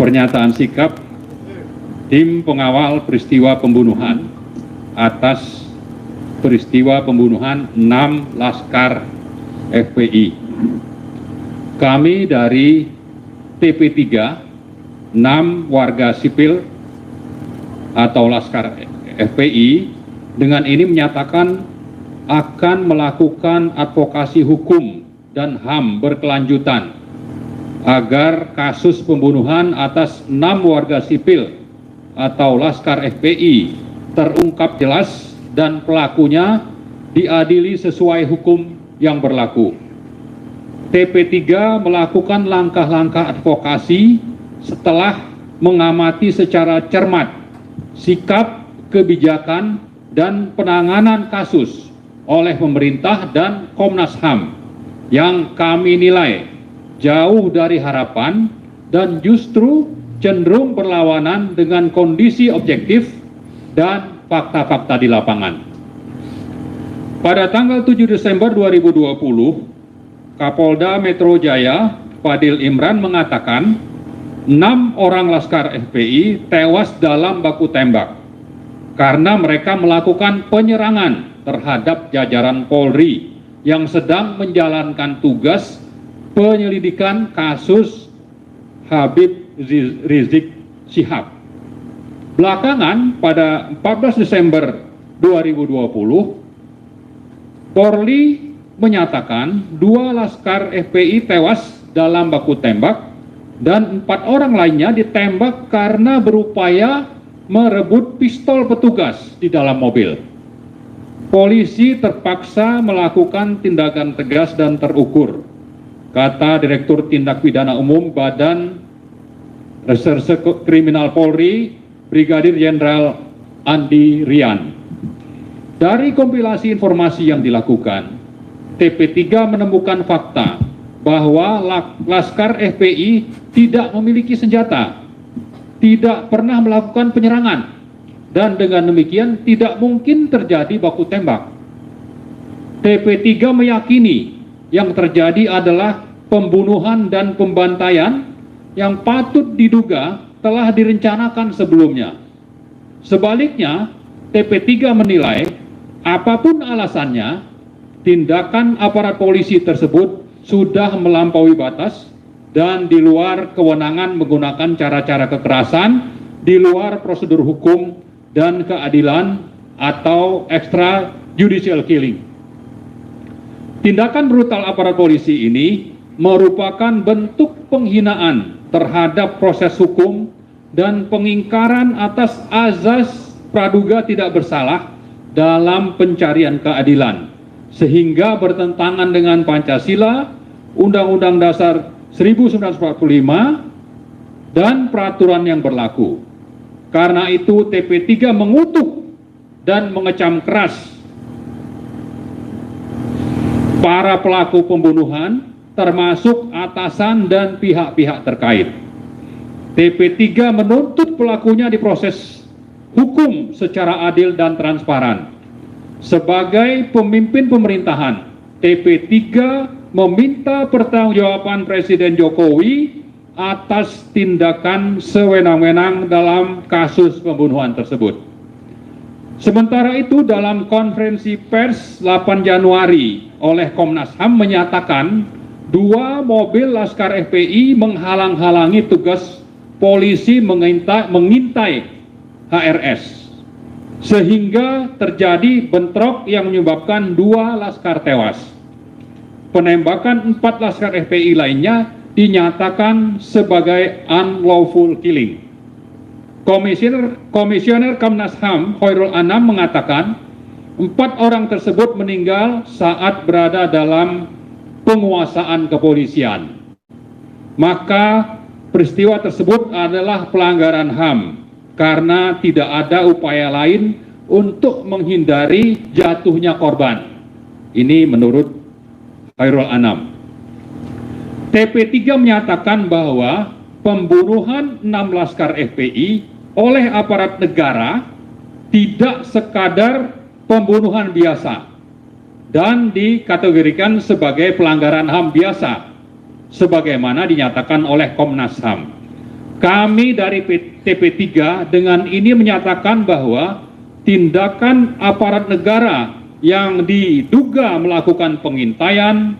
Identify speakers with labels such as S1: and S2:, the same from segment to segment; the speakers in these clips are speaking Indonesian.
S1: pernyataan sikap tim pengawal peristiwa pembunuhan atas peristiwa pembunuhan 6 Laskar FPI. Kami dari TP3, 6 warga sipil atau Laskar FPI dengan ini menyatakan akan melakukan advokasi hukum dan HAM berkelanjutan agar kasus pembunuhan atas 6 warga sipil atau Laskar FPI terungkap jelas dan pelakunya diadili sesuai hukum yang berlaku. TP3 melakukan langkah-langkah advokasi setelah mengamati secara cermat sikap, kebijakan, dan penanganan kasus oleh pemerintah dan Komnas HAM yang kami nilai jauh dari harapan dan justru cenderung berlawanan dengan kondisi objektif dan fakta-fakta di lapangan. Pada tanggal 7 Desember 2020, Kapolda Metro Jaya Fadil Imran mengatakan 6 orang Laskar FPI tewas dalam baku tembak karena mereka melakukan penyerangan terhadap jajaran Polri yang sedang menjalankan tugas penyelidikan kasus Habib Rizik Syihab. Belakangan pada 14 Desember 2020, Polri menyatakan 2 Laskar FPI tewas dalam baku tembak dan 4 orang lainnya ditembak karena berupaya merebut pistol petugas di dalam mobil. Polisi terpaksa melakukan tindakan tegas dan terukur, kata Direktur Tindak Pidana Umum Badan Reserse Kriminal Polri, Brigadir Jenderal Andi Rian. Dari kompilasi informasi yang dilakukan, TP3 menemukan fakta bahwa Laskar FPI tidak memiliki senjata, tidak pernah melakukan penyerangan, dan dengan demikian tidak mungkin terjadi baku tembak. TP3 meyakini yang terjadi adalah pembunuhan dan pembantaian yang patut diduga telah direncanakan sebelumnya. Sebaliknya, TP3 menilai apapun alasannya, tindakan aparat polisi tersebut sudah melampaui batas dan di luar kewenangan menggunakan cara-cara kekerasan, di luar prosedur hukum dan keadilan atau extrajudicial killing. Tindakan brutal aparat polisi ini merupakan bentuk penghinaan terhadap proses hukum dan pengingkaran atas azas praduga tidak bersalah dalam pencarian keadilan, sehingga bertentangan dengan Pancasila, Undang-Undang Dasar 1945, dan peraturan yang berlaku. Karena itu TP3 mengutuk dan mengecam keras para pelaku pembunuhan, termasuk atasan dan pihak-pihak terkait. TP3 menuntut pelakunya diproses hukum secara adil dan transparan. Sebagai pemimpin pemerintahan, TP3 meminta pertanggungjawaban Presiden Jokowi atas tindakan sewenang-wenang dalam kasus pembunuhan tersebut. Sementara itu, dalam konferensi pers 8 Januari oleh Komnas HAM menyatakan 2 mobil Laskar FPI menghalang-halangi tugas polisi mengintai HRS, sehingga terjadi bentrok yang menyebabkan 2 Laskar tewas. Penembakan 4 Laskar FPI lainnya dinyatakan sebagai unlawful killing. Komisioner Komnas HAM Khairul Anam mengatakan 4 orang tersebut meninggal saat berada dalam penguasaan kepolisian. Maka peristiwa tersebut adalah pelanggaran HAM karena tidak ada upaya lain untuk menghindari jatuhnya korban. Ini menurut Khairul Anam. TP3 menyatakan bahwa pembunuhan 6 Laskar FPI oleh aparat negara tidak sekadar pembunuhan biasa dan dikategorikan sebagai pelanggaran HAM biasa sebagaimana dinyatakan oleh Komnas HAM. Kami dari TP3 dengan ini menyatakan bahwa tindakan aparat negara yang diduga melakukan pengintaian,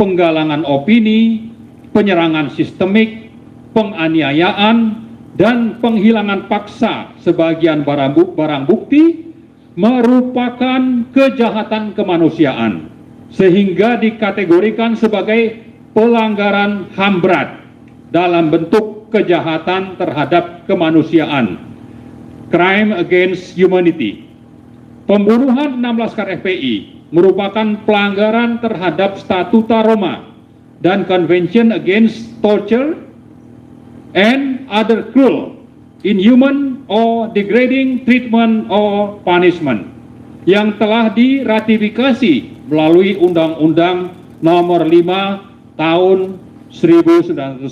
S1: penggalangan opini, penyerangan sistemik, penganiayaan, dan penghilangan paksa sebagian barang bukti merupakan kejahatan kemanusiaan, sehingga dikategorikan sebagai pelanggaran HAM berat dalam bentuk kejahatan terhadap kemanusiaan, crime against humanity. Pembunuhan 6 laskar FPI merupakan pelanggaran terhadap Statuta Roma dan Convention Against Torture and other cruel, inhuman or degrading treatment or punishment yang telah diratifikasi melalui Undang-Undang Nomor 5 Tahun 1998.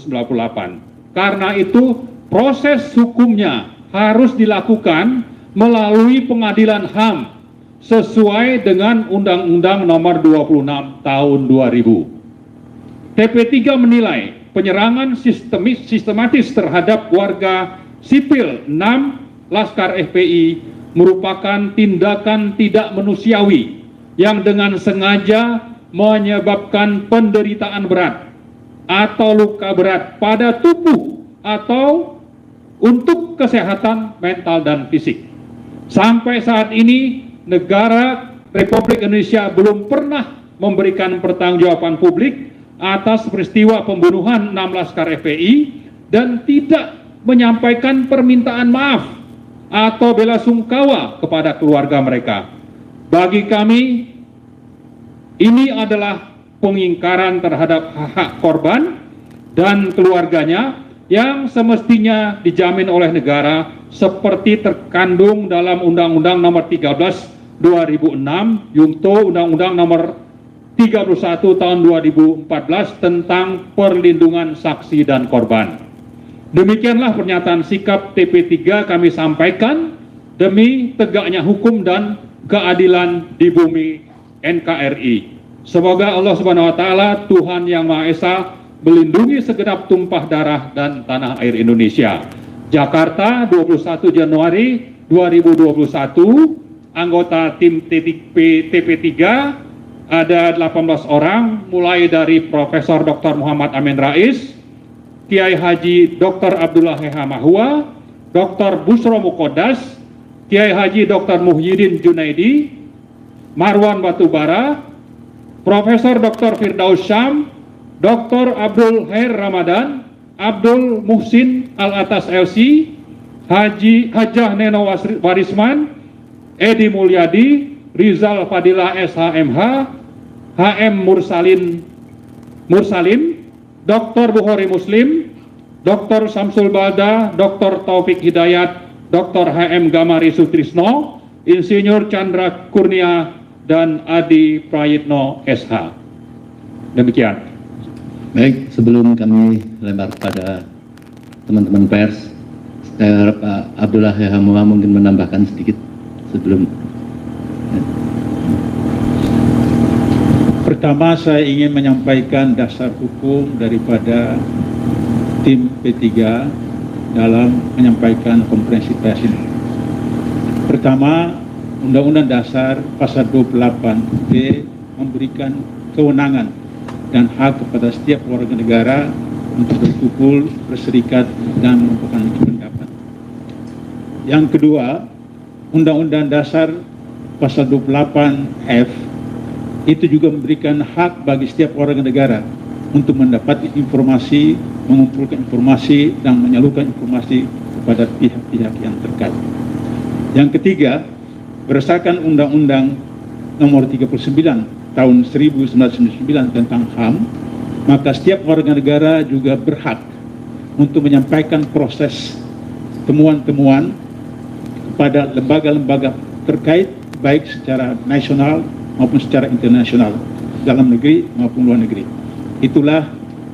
S1: Karena itu proses hukumnya harus dilakukan melalui pengadilan HAM sesuai dengan Undang-Undang Nomor 26 Tahun 2000. TP3 menilai penyerangan sistematis terhadap warga sipil 6 Laskar FPI merupakan tindakan tidak manusiawi yang dengan sengaja menyebabkan penderitaan berat atau luka berat pada tubuh atau untuk kesehatan mental dan fisik. Sampai saat ini negara Republik Indonesia belum pernah memberikan pertanggungjawaban publik atas peristiwa pembunuhan 6 Laskar FPI dan tidak menyampaikan permintaan maaf atau bela sungkawa kepada keluarga mereka. Bagi kami, ini adalah pengingkaran terhadap hak korban dan keluarganya yang semestinya dijamin oleh negara seperti terkandung dalam Undang-Undang Nomor 13 2006 Yungto Undang-Undang Nomor 31 Tahun 2014 tentang perlindungan saksi dan korban. Demikianlah pernyataan sikap TP3 kami sampaikan demi tegaknya hukum dan keadilan di bumi NKRI. Semoga Allah Subhanahu wa Ta'ala, Tuhan Yang Maha Esa, melindungi segenap tumpah darah dan tanah air Indonesia. Jakarta, 21 Januari 2021, anggota tim TP3 ada 18 orang, mulai dari Profesor Dr. Muhammad Amin Rais, Kiai Haji Dr. Abdullah Heha Mahua, Dr. Busro Mukodas, Kiai Haji Dr. Muhyiddin Junaidi, Marwan Batubara, Profesor Dr. Firdaus Syam, Dr. Abdul Khair Ramadan, Abdul Muhsin Al-Atas LC, Hajah Neno Warisman, Edi Mulyadi, Rizal Fadilah SHMH, HM Mursalim, Dr. Bukhari Muslim, Dr. Samsul Balda, Dr. Taufik Hidayat, Dr. HM Gamari Sutrisno, Insinyur Chandra Kurnia, dan Adi Prayitno SH. Demikian.
S2: Baik, sebelum kami lempar pada teman-teman pers, saya harap Pak Abdullah Hehamua mungkin menambahkan sedikit sebelum.
S3: Pertama, saya ingin menyampaikan dasar hukum daripada tim P3 dalam menyampaikan konferensi pers ini. Pertama, Undang-Undang Dasar Pasal 28B memberikan kewenangan dan hak kepada setiap warga negara untuk berkumpul, berserikat, dan mengumpulkan pendapat. Yang kedua, Undang-Undang Dasar Pasal 28F itu juga memberikan hak bagi setiap warga negara untuk mendapat informasi, mengumpulkan informasi, dan menyalurkan informasi kepada pihak-pihak yang terkait. Yang ketiga, berdasarkan Undang-Undang Nomor 39 Tahun 1999 tentang HAM, maka setiap warga negara juga berhak untuk menyampaikan proses temuan-temuan kepada lembaga-lembaga terkait, baik secara nasional maupun secara internasional, dalam negeri maupun luar negeri. Itulah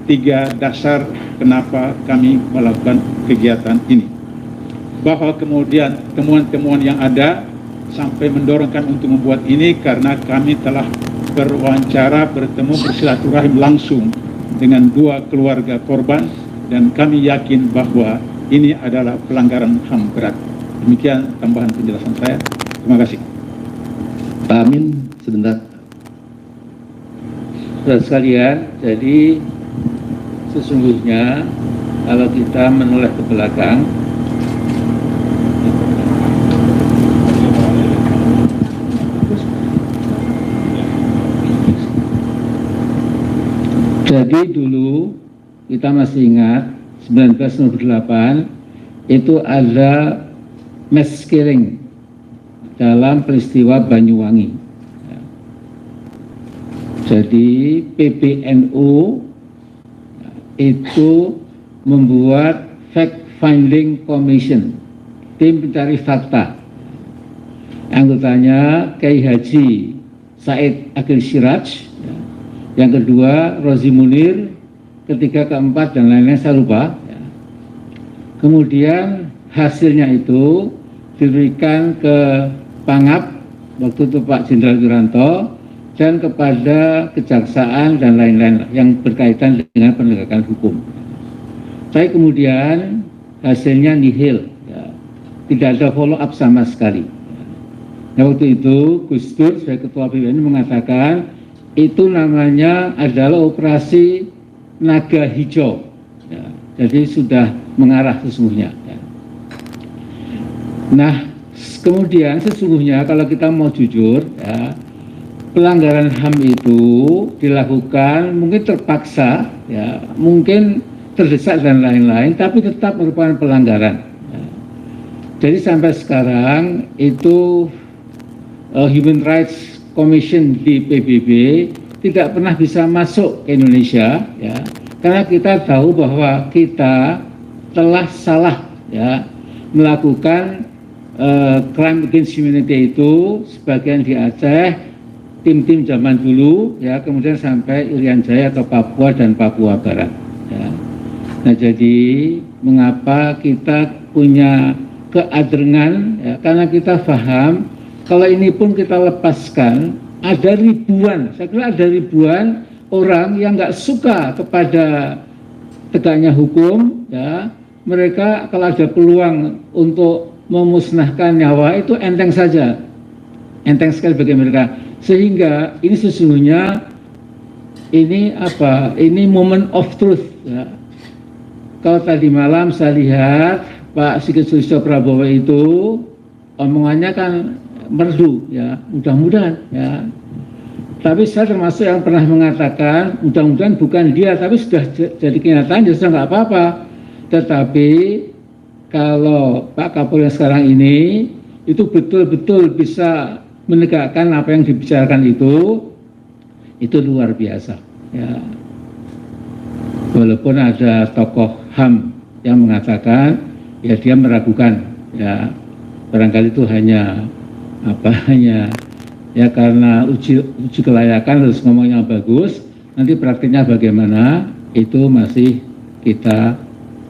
S3: 3 dasar kenapa kami melakukan kegiatan ini. Bahwa kemudian temuan-temuan yang ada sampai mendorongkan untuk membuat ini karena kami telah berwawancara, bertemu, bersilaturahim langsung dengan 2 keluarga korban, dan kami yakin bahwa ini adalah pelanggaran HAM berat. Demikian tambahan penjelasan saya. Terima kasih.
S2: Pak Amin, sebentar.
S4: Saudara sekalian, jadi sesungguhnya kalau kita menoleh ke belakang, jadi dulu kita masih ingat 1998 itu ada mass killing dalam peristiwa Banyuwangi. Jadi PBNU itu membuat fact finding commission, tim pencari fakta. Anggotanya Kiai Haji Said Akil Siraj, yang kedua Rozi Munir, ketiga, keempat, dan lain-lain saya lupa. Kemudian hasilnya itu diberikan ke Pangap, waktu itu Pak Jenderal Wiranto, dan kepada kejaksaan dan lain-lain yang berkaitan dengan penegakan hukum. Tapi kemudian hasilnya nihil, ya. Tidak ada follow up sama sekali. Nah, waktu itu Gus Dur sebagai Ketua PBNU mengatakan itu namanya adalah operasi naga hijau, ya. Jadi sudah mengarah sesungguhnya, ya. Nah, kemudian sesungguhnya kalau kita mau jujur, ya, pelanggaran HAM itu dilakukan mungkin terpaksa, ya, mungkin terdesak dan lain-lain, tapi tetap merupakan pelanggaran, ya. Jadi sampai sekarang itu Human Rights Commission di PBB tidak pernah bisa masuk ke Indonesia, ya, karena kita tahu bahwa kita telah salah, ya, melakukan crime against humanity itu sebagian di Aceh, tim-tim zaman dulu, ya, kemudian sampai Irian Jaya atau Papua dan Papua Barat, ya. Nah, jadi mengapa kita punya keadrengan, ya, karena kita paham kalau ini pun kita lepaskan, ada ribuan, saya kira ada ribuan orang yang nggak suka kepada tegaknya hukum, ya. Mereka kalau ada peluang untuk memusnahkan nyawa itu enteng saja, enteng sekali bagi mereka. Sehingga ini sesungguhnya ini apa? Ini moment of truth, ya. Kalau tadi malam saya lihat Pak Sigit Sulisyo Prabowo itu omongannya kan merdu, ya, mudah-mudahan, ya. Tapi saya termasuk yang pernah mengatakan mudah-mudahan bukan dia, tapi sudah jadi kenyataan, ya sudah nggak apa-apa. Tetapi kalau Pak Kapolri sekarang ini itu betul-betul bisa menegakkan apa yang dibicarakan itu luar biasa, ya. Walaupun ada tokoh HAM yang mengatakan ya dia meragukan, ya, barangkali itu hanya ya karena uji kelayakan harus ngomong yang bagus, nanti praktiknya bagaimana itu masih kita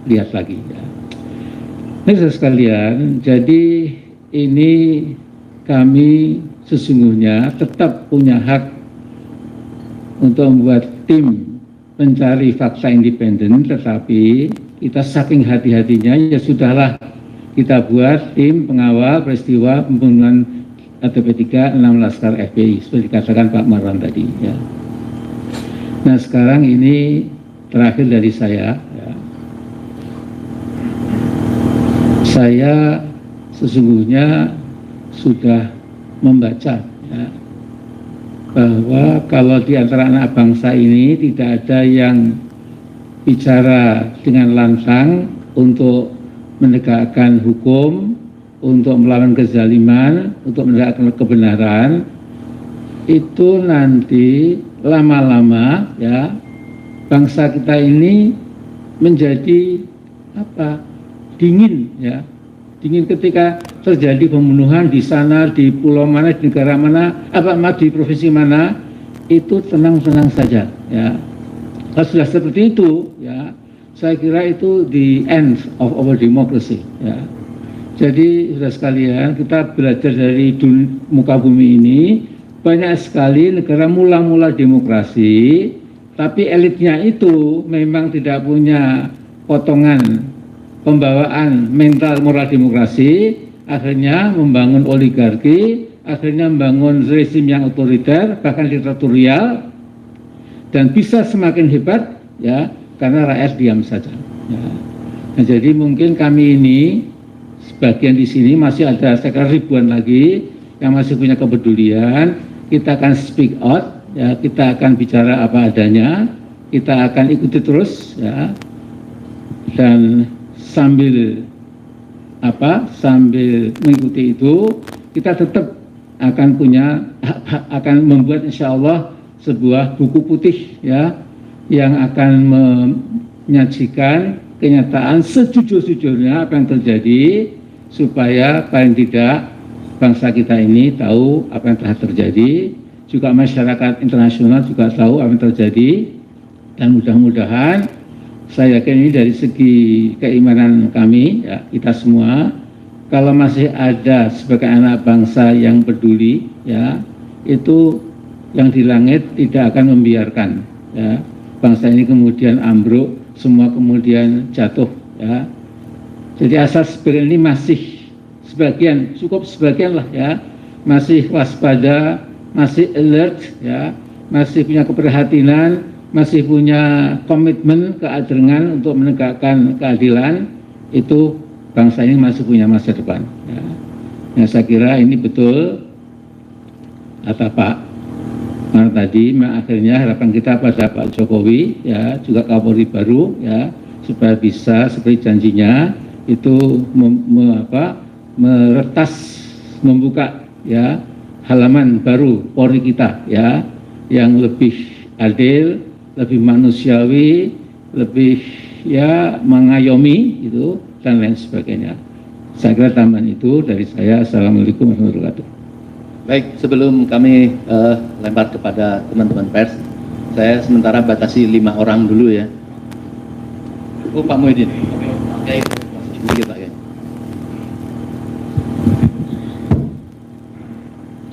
S4: lihat lagi, ya. Ini saudara sekalian, jadi ini kami sesungguhnya tetap punya hak untuk membuat tim pencari fakta independen, tetapi kita saking hati-hatinya ya sudahlah kita buat tim pengawal peristiwa pembunuhan ATP3 6 Laskar FPI seperti dikatakan Pak Marwan tadi, ya. Nah, sekarang ini terakhir dari saya, ya. Saya sesungguhnya sudah membaca, ya, bahwa kalau di antara anak bangsa ini tidak ada yang bicara dengan lantang untuk menegakkan hukum, untuk melawan kezaliman, untuk menegakkan kebenaran, itu nanti lama-lama, ya, bangsa kita ini menjadi dingin, ya, dingin ketika terjadi pembunuhan di sana, di pulau mana, di negara mana, di provinsi mana, itu tenang-tenang saja, ya. Kalau sudah seperti itu, ya, saya kira itu the end of our democracy, ya. Jadi sudah sekalian, kita belajar dari muka bumi ini, banyak sekali negara mula-mula demokrasi, tapi elitnya itu memang tidak punya potongan pembawaan mental moral demokrasi, akhirnya membangun oligarki, akhirnya membangun rezim yang otoriter, bahkan diktatorial, dan bisa semakin hebat ya karena rakyat diam saja. Ya. Nah, jadi mungkin kami ini sebagian di sini masih ada sekitar ribuan lagi yang masih punya kepedulian. Kita akan speak out, ya, kita akan bicara apa adanya, kita akan ikuti terus, ya, dan sambil mengikuti itu, kita tetap akan membuat insya Allah sebuah buku putih, ya, yang akan menyajikan kenyataan sejujur-jujurnya apa yang terjadi, supaya paling tidak bangsa kita ini tahu apa yang telah terjadi, juga masyarakat internasional juga tahu apa yang terjadi, dan mudah-mudahan saya yakin ini dari segi keimanan kami, ya, kita semua, kalau masih ada sebagai anak bangsa yang peduli, ya, itu yang di langit tidak akan membiarkan, ya, bangsa ini kemudian ambruk, semua kemudian jatuh, ya. Jadi asas ini masih sebagian, cukup sebagian lah, ya, masih waspada, masih alert, ya, masih punya keprihatinan, masih punya komitmen, keadengan untuk menegakkan keadilan, itu bangsa ini masih punya masa depan. Ya. Nah, saya kira ini betul kata Pak Mar tadi, akhirnya harapan kita pada Pak Jokowi, ya, juga Kapolri baru, ya, supaya bisa seperti janjinya itu meretas, membuka, ya, halaman baru Polri kita, ya, yang lebih adil, lebih manusiawi, lebih, ya, mengayomi itu, dan lain sebagainya. Saya kira tambahan itu dari saya. Assalamualaikum warahmatullahi wabarakatuh.
S2: Baik, sebelum kami lempar kepada teman-teman pers, saya sementara batasi 5 orang dulu, ya. Oh, Pak Muhyiddin. Oke, sedikit Pak.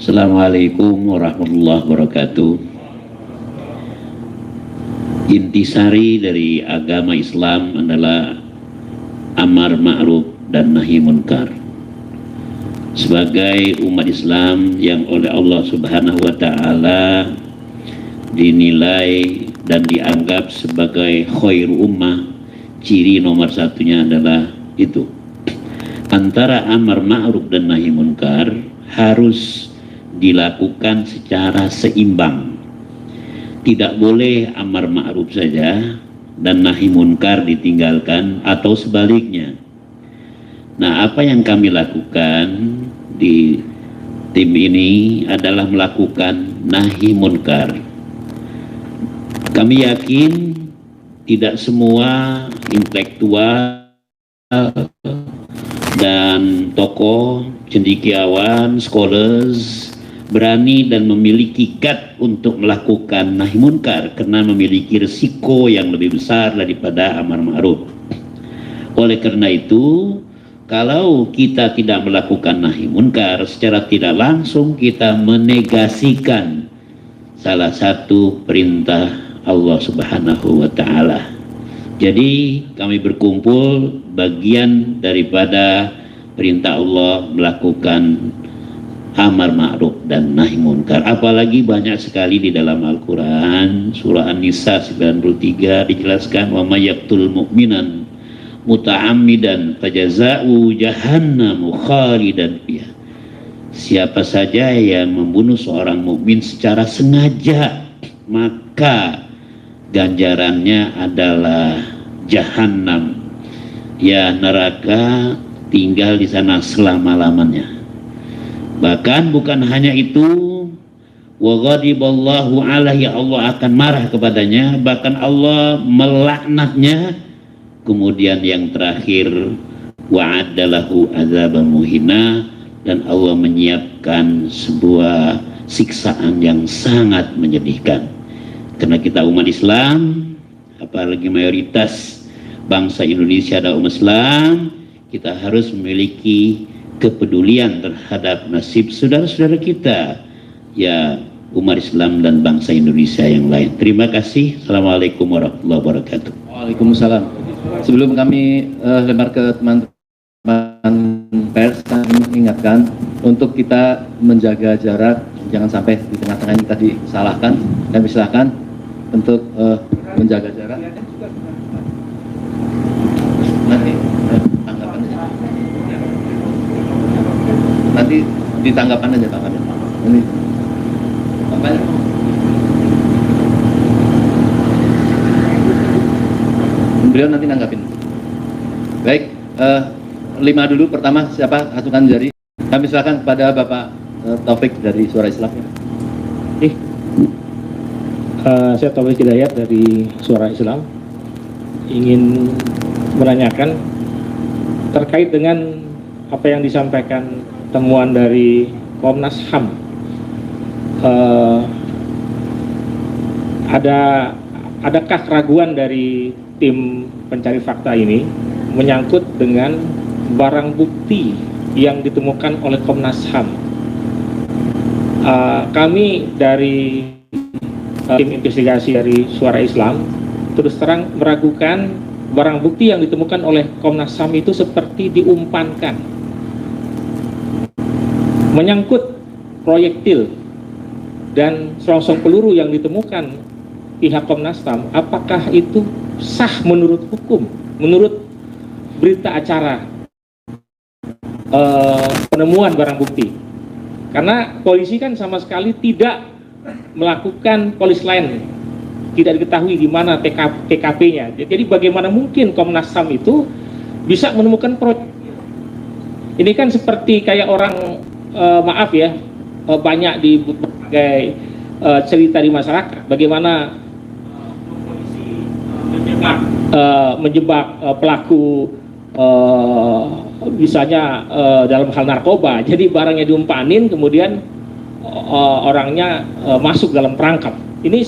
S5: Assalamualaikum warahmatullahi wabarakatuh. Intisari dari agama Islam adalah amar ma'ruf dan nahi munkar. Sebagai umat Islam yang oleh Allah Subhanahu wa taala dinilai dan dianggap sebagai khairu ummah, ciri nomor satunya adalah itu. Antara amar ma'ruf dan nahi munkar harus dilakukan secara seimbang. Tidak boleh amar ma'ruf saja dan nahi munkar ditinggalkan, atau sebaliknya. Nah, apa yang kami lakukan di tim ini adalah melakukan nahi munkar. Kami yakin tidak semua intelektual dan tokoh, cendekiawan, scholars berani dan memiliki gat untuk melakukan nahi munkar karena memiliki risiko yang lebih besar daripada amar ma'ruf. Oleh karena itu, kalau kita tidak melakukan nahi munkar, secara tidak langsung kita menegasikan salah satu perintah Allah Subhanahu wa taala. Jadi kami berkumpul bagian daripada perintah Allah melakukan amar ma'ruf dan nahi munkar. Apalagi banyak sekali di dalam Al-Quran, surah An-Nisa 93 dijelaskan, wa may yaqtul mu'minan muta'ammidan fajaza'u jahannamu khalidan fiha. Siapa saja yang membunuh seorang mukmin secara sengaja, maka ganjarannya adalah jahannam, ya, neraka, tinggal di sana selama-lamanya. Bahkan bukan hanya itu, wa ghadiballahu alaihi, Allah akan marah kepadanya, bahkan Allah melaknatnya. Kemudian yang terakhir, wa'addalahu azaban muhina, dan Allah menyiapkan sebuah siksaan yang sangat menyedihkan. Karena kita umat Islam, apalagi mayoritas bangsa Indonesia adalah umat Islam, kita harus memiliki kepedulian terhadap nasib saudara-saudara kita, ya, umat Islam dan bangsa Indonesia yang lain. Terima kasih. Assalamualaikum warahmatullahi wabarakatuh.
S2: Waalaikumsalam. Sebelum kami lempar ke teman-teman pers, kami mengingatkan untuk kita menjaga jarak, jangan sampai di tengah-tengah ini tadi disalahkan. Kami silakan untuk menjaga jarak. Nanti tanggapan aja. Nanti ditanggapan aja Pak Kamil. Ini apa ya? Beliau nanti nanggapin. Baik, 5 dulu. Pertama siapa? Acungkan jari. Kami silakan kepada Bapak Taufik dari Suara Islam.
S6: Saya Taufik Hidayat dari Suara Islam, ingin menanyakan terkait dengan apa yang disampaikan temuan dari Komnas HAM. Adakah keraguan dari tim pencari fakta ini menyangkut dengan barang bukti yang ditemukan oleh Komnas HAM? Kami dari tim investigasi dari Suara Islam terus terang meragukan barang bukti yang ditemukan oleh Komnas HAM itu seperti diumpankan, menyangkut proyektil dan selongsong peluru yang ditemukan pihak Komnas HAM. Apakah itu sah menurut hukum, menurut berita acara penemuan barang bukti? Karena polisi kan sama sekali tidak melakukan polis lain, tidak diketahui di mana TKP-nya. Jadi bagaimana mungkin Komnas HAM itu bisa menemukan proyek? Ini kan seperti kayak orang maaf ya, banyak di berbagai cerita di masyarakat bagaimana polisi menjebak pelaku misalnya dalam hal narkoba. Jadi barangnya diumpanin, kemudian orangnya masuk dalam perangkap. Ini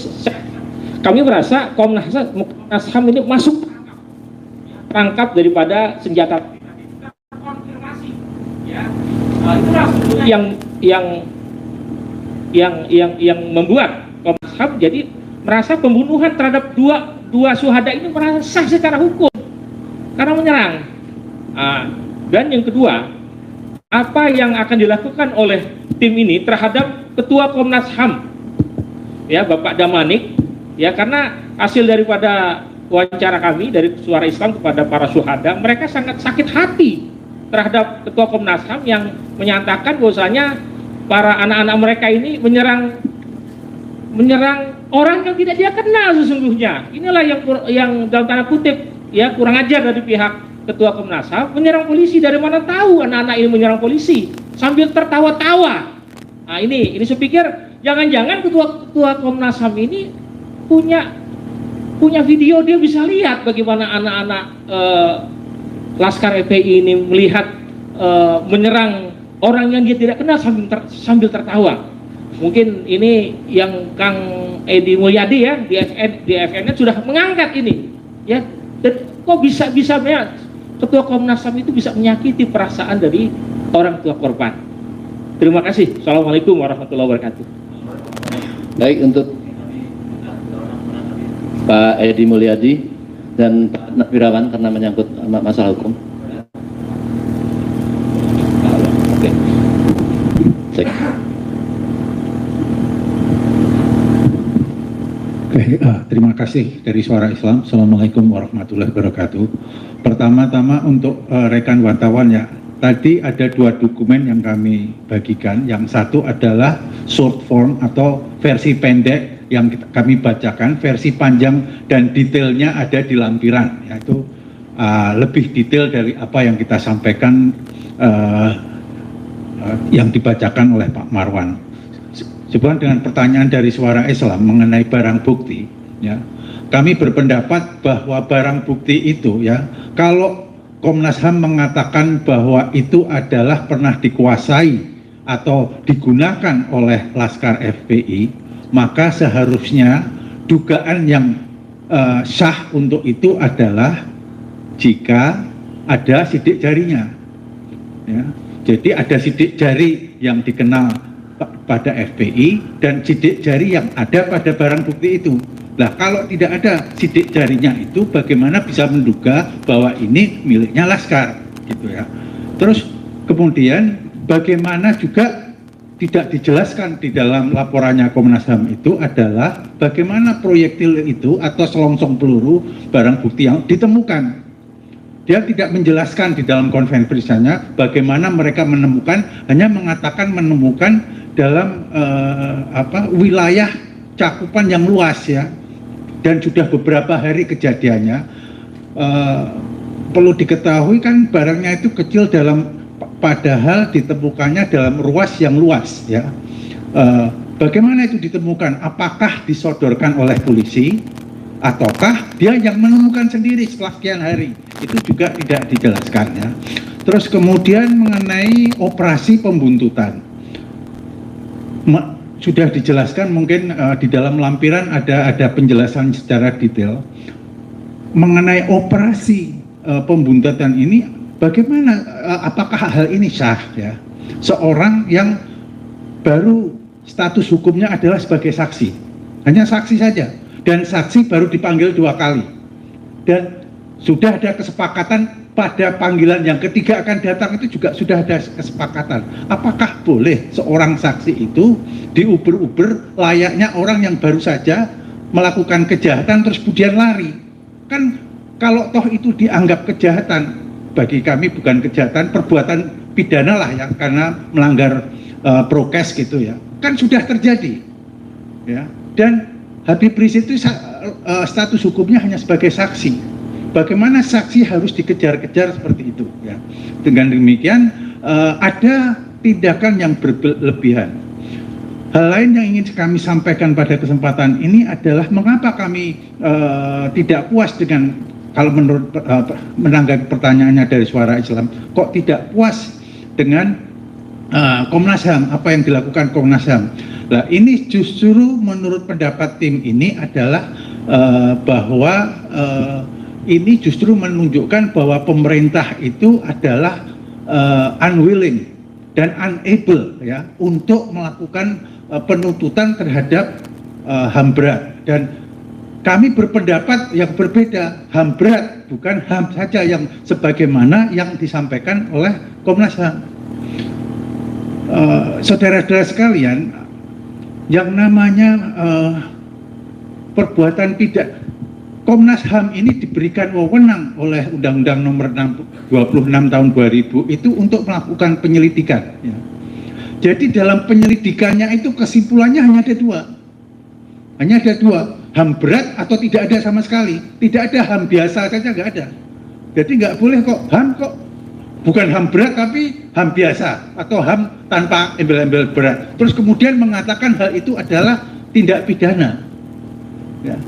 S6: kami merasa Komnas HAM ini masuk perangkap daripada senjata. Konfirmasi, ya. Itulah yang membuat Komnas HAM jadi merasa pembunuhan terhadap dua syuhada ini merasa sah secara hukum karena menyerang. Dan yang kedua, apa yang akan dilakukan oleh tim ini terhadap Ketua Komnas HAM, ya, Bapak Damanik, ya, karena hasil daripada wawancara kami dari Suara Islam kepada para syuhada, mereka sangat sakit hati terhadap Ketua Komnas HAM yang menyatakan bahwasanya para anak-anak mereka ini menyerang orang yang tidak dia kenal sesungguhnya. Inilah yang dalam tanda kutip ya kurang ajar dari pihak Ketua Komnas HAM, menyerang polisi. Dari mana tahu anak-anak ini menyerang polisi sambil tertawa-tawa. Nah, ini saya pikir jangan-jangan Ketua Komnas HAM ini punya video, dia bisa lihat bagaimana anak-anak Laskar FPI ini melihat menyerang orang yang dia tidak kenal sambil tertawa. Mungkin ini yang Kang Edi Mulyadi ya di FN sudah mengangkat ini, ya. Dan kok bisa-bisanya Ketua Komnas HAM itu bisa menyakiti perasaan dari orang tua korban. Terima kasih. Assalamualaikum warahmatullahi wabarakatuh.
S2: Baik, untuk Pak Edi Mulyadi dan Pak Wirawan karena menyangkut masalah hukum. Oke. Cek.
S3: Oke, terima kasih dari Suara Islam. Assalamualaikum warahmatullahi wabarakatuh. Pertama-tama untuk rekan wartawan ya, tadi ada 2 dokumen yang kami bagikan. Yang satu adalah short form atau versi pendek yang kami bacakan, versi panjang dan detailnya ada di lampiran. Yaitu lebih detail dari apa yang kita sampaikan yang dibacakan oleh Pak Marwan. Sebuah dengan pertanyaan dari Suara Islam mengenai barang bukti, ya, kami berpendapat bahwa barang bukti itu, ya, kalau Komnas HAM mengatakan bahwa itu adalah pernah dikuasai atau digunakan oleh Laskar FPI, maka seharusnya dugaan yang sah untuk itu adalah jika ada sidik jarinya, ya. Jadi ada sidik jari yang dikenal pada FPI dan sidik jari yang ada pada barang bukti itu. Nah, kalau tidak ada sidik jarinya itu, bagaimana bisa menduga bahwa ini miliknya Laskar, gitu ya. Terus kemudian bagaimana juga tidak dijelaskan di dalam laporannya Komnas HAM itu adalah bagaimana proyektil itu atau selongsong peluru barang bukti yang ditemukan. Dia tidak menjelaskan di dalam konferensinya bagaimana mereka menemukan, hanya mengatakan menemukan dalam wilayah cakupan yang luas ya. Dan sudah beberapa hari kejadiannya, perlu diketahui kan barangnya itu kecil padahal ditemukannya dalam ruas yang luas ya. Bagaimana itu ditemukan? Apakah disodorkan oleh polisi ataukah dia yang menemukan sendiri setelah sekian hari? Itu juga tidak dijelaskan ya. Terus kemudian mengenai operasi pembuntutan, sudah dijelaskan mungkin di dalam lampiran ada penjelasan secara detail mengenai operasi pembuntutan ini. Bagaimana apakah hal ini sah ya? Seorang yang baru status hukumnya adalah sebagai saksi, hanya saksi saja, dan saksi baru dipanggil 2 kali, dan sudah ada kesepakatan pada panggilan yang ketiga akan datang itu juga sudah ada kesepakatan. Apakah boleh seorang saksi itu diuber-uber layaknya orang yang baru saja melakukan kejahatan terus kemudian lari? Kan kalau toh itu dianggap kejahatan, bagi kami bukan kejahatan, perbuatan pidana lah ya, karena melanggar prokes gitu ya. Kan sudah terjadi ya. Dan Habib Rizik itu status hukumnya hanya sebagai saksi. Bagaimana saksi harus dikejar-kejar seperti itu ya. Dengan demikian ada tindakan yang berlebihan. Hal lain yang ingin kami sampaikan pada kesempatan ini adalah mengapa kami tidak puas dengan, kalau menurut menanggapi pertanyaannya dari Suara Islam, kok tidak puas dengan Komnas HAM, apa yang dilakukan Komnas HAM. Nah, ini justru menurut pendapat tim ini adalah bahwa ini justru menunjukkan bahwa pemerintah itu adalah unwilling dan unable ya untuk melakukan penuntutan terhadap HAM berat. Dan kami berpendapat yang berbeda, HAM berat bukan HAM saja yang sebagaimana yang disampaikan oleh Komnas HAM. Saudara-saudara sekalian, yang namanya perbuatan pidana, Komnas HAM ini diberikan wewenang oleh Undang-Undang Nomor 26 Tahun 2000 itu untuk melakukan penyelidikan ya. Jadi dalam penyelidikannya itu kesimpulannya hanya ada dua, HAM berat atau tidak ada sama sekali. Tidak ada, HAM biasa saja nggak ada. Jadi nggak boleh kok HAM kok bukan HAM berat tapi HAM biasa atau HAM tanpa embel-embel berat. Terus kemudian mengatakan hal itu adalah tindak pidana ya.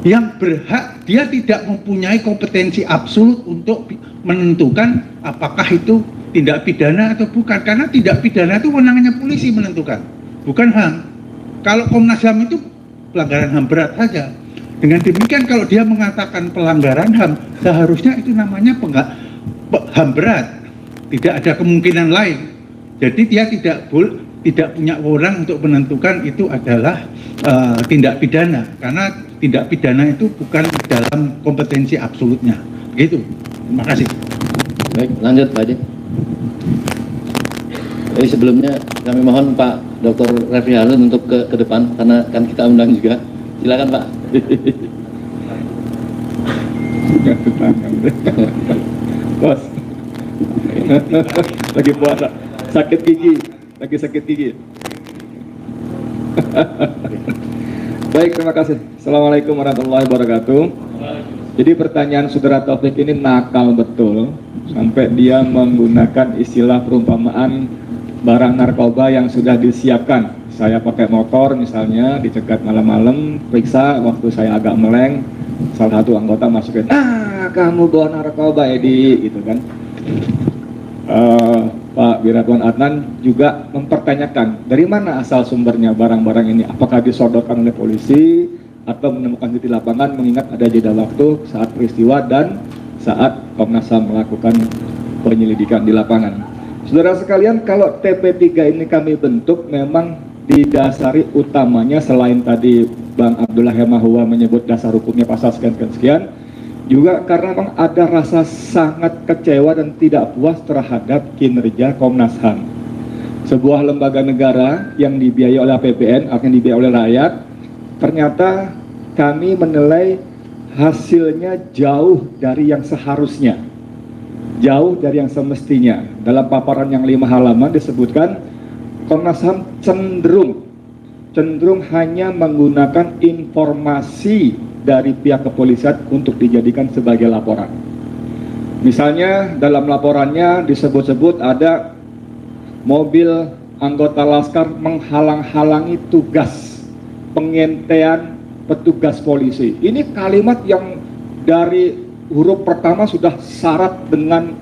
S3: Yang berhak, dia tidak mempunyai kompetensi absolut untuk menentukan apakah itu tindak pidana atau bukan, karena tindak pidana itu wewenangnya polisi menentukan, bukan HAM. Kalau Komnas HAM itu pelanggaran HAM berat saja. Dengan demikian kalau dia mengatakan pelanggaran HAM, seharusnya itu namanya HAM berat, tidak ada kemungkinan lain. Jadi dia tidak punya wewenang untuk menentukan itu adalah tindak pidana, karena tindak pidana itu bukan dalam kompetensi absolutnya. Begitu. Terima kasih.
S2: Baik, lanjut Pak Haji. Jadi sebelumnya kami mohon Pak Dr. Refli Harun untuk ke depan karena kan kita undang juga. Silakan Pak.
S7: Bos. Lagi puasa, sakit gigi. Baik, terima kasih. Assalamualaikum warahmatullahi wabarakatuh. Jadi pertanyaan Saudara Taufik ini nakal betul, sampai dia menggunakan istilah perumpamaan barang narkoba yang sudah disiapkan. Saya pakai motor misalnya, dicegat malam-malam, periksa waktu saya agak meleng, salah satu anggota masukin, kamu bawa narkoba Edi, gitu kan. Pak Wiratwan Adnan juga mempertanyakan dari mana asal sumbernya barang-barang ini, apakah disodorkan oleh polisi atau menemukan di lapangan, mengingat ada jeda waktu saat peristiwa dan saat Komnas HAM melakukan penyelidikan di lapangan. Saudara sekalian, kalau TP3 ini kami bentuk memang didasari utamanya selain tadi Bang Abdullah Hemahua menyebut dasar hukumnya pasal sekian, juga karena memang ada rasa sangat kecewa dan tidak puas terhadap kinerja Komnas HAM. Sebuah lembaga negara yang dibiayai oleh APBN, akan dibiayai oleh rakyat, ternyata kami menilai hasilnya jauh dari yang seharusnya, jauh dari yang semestinya. Dalam paparan yang 5 halaman disebutkan Komnas HAM cenderung hanya menggunakan informasi dari pihak kepolisian untuk dijadikan sebagai laporan. Misalnya dalam laporannya disebut-sebut ada mobil anggota Laskar menghalang-halangi tugas pengintaian petugas polisi. Ini kalimat yang dari huruf pertama sudah syarat dengan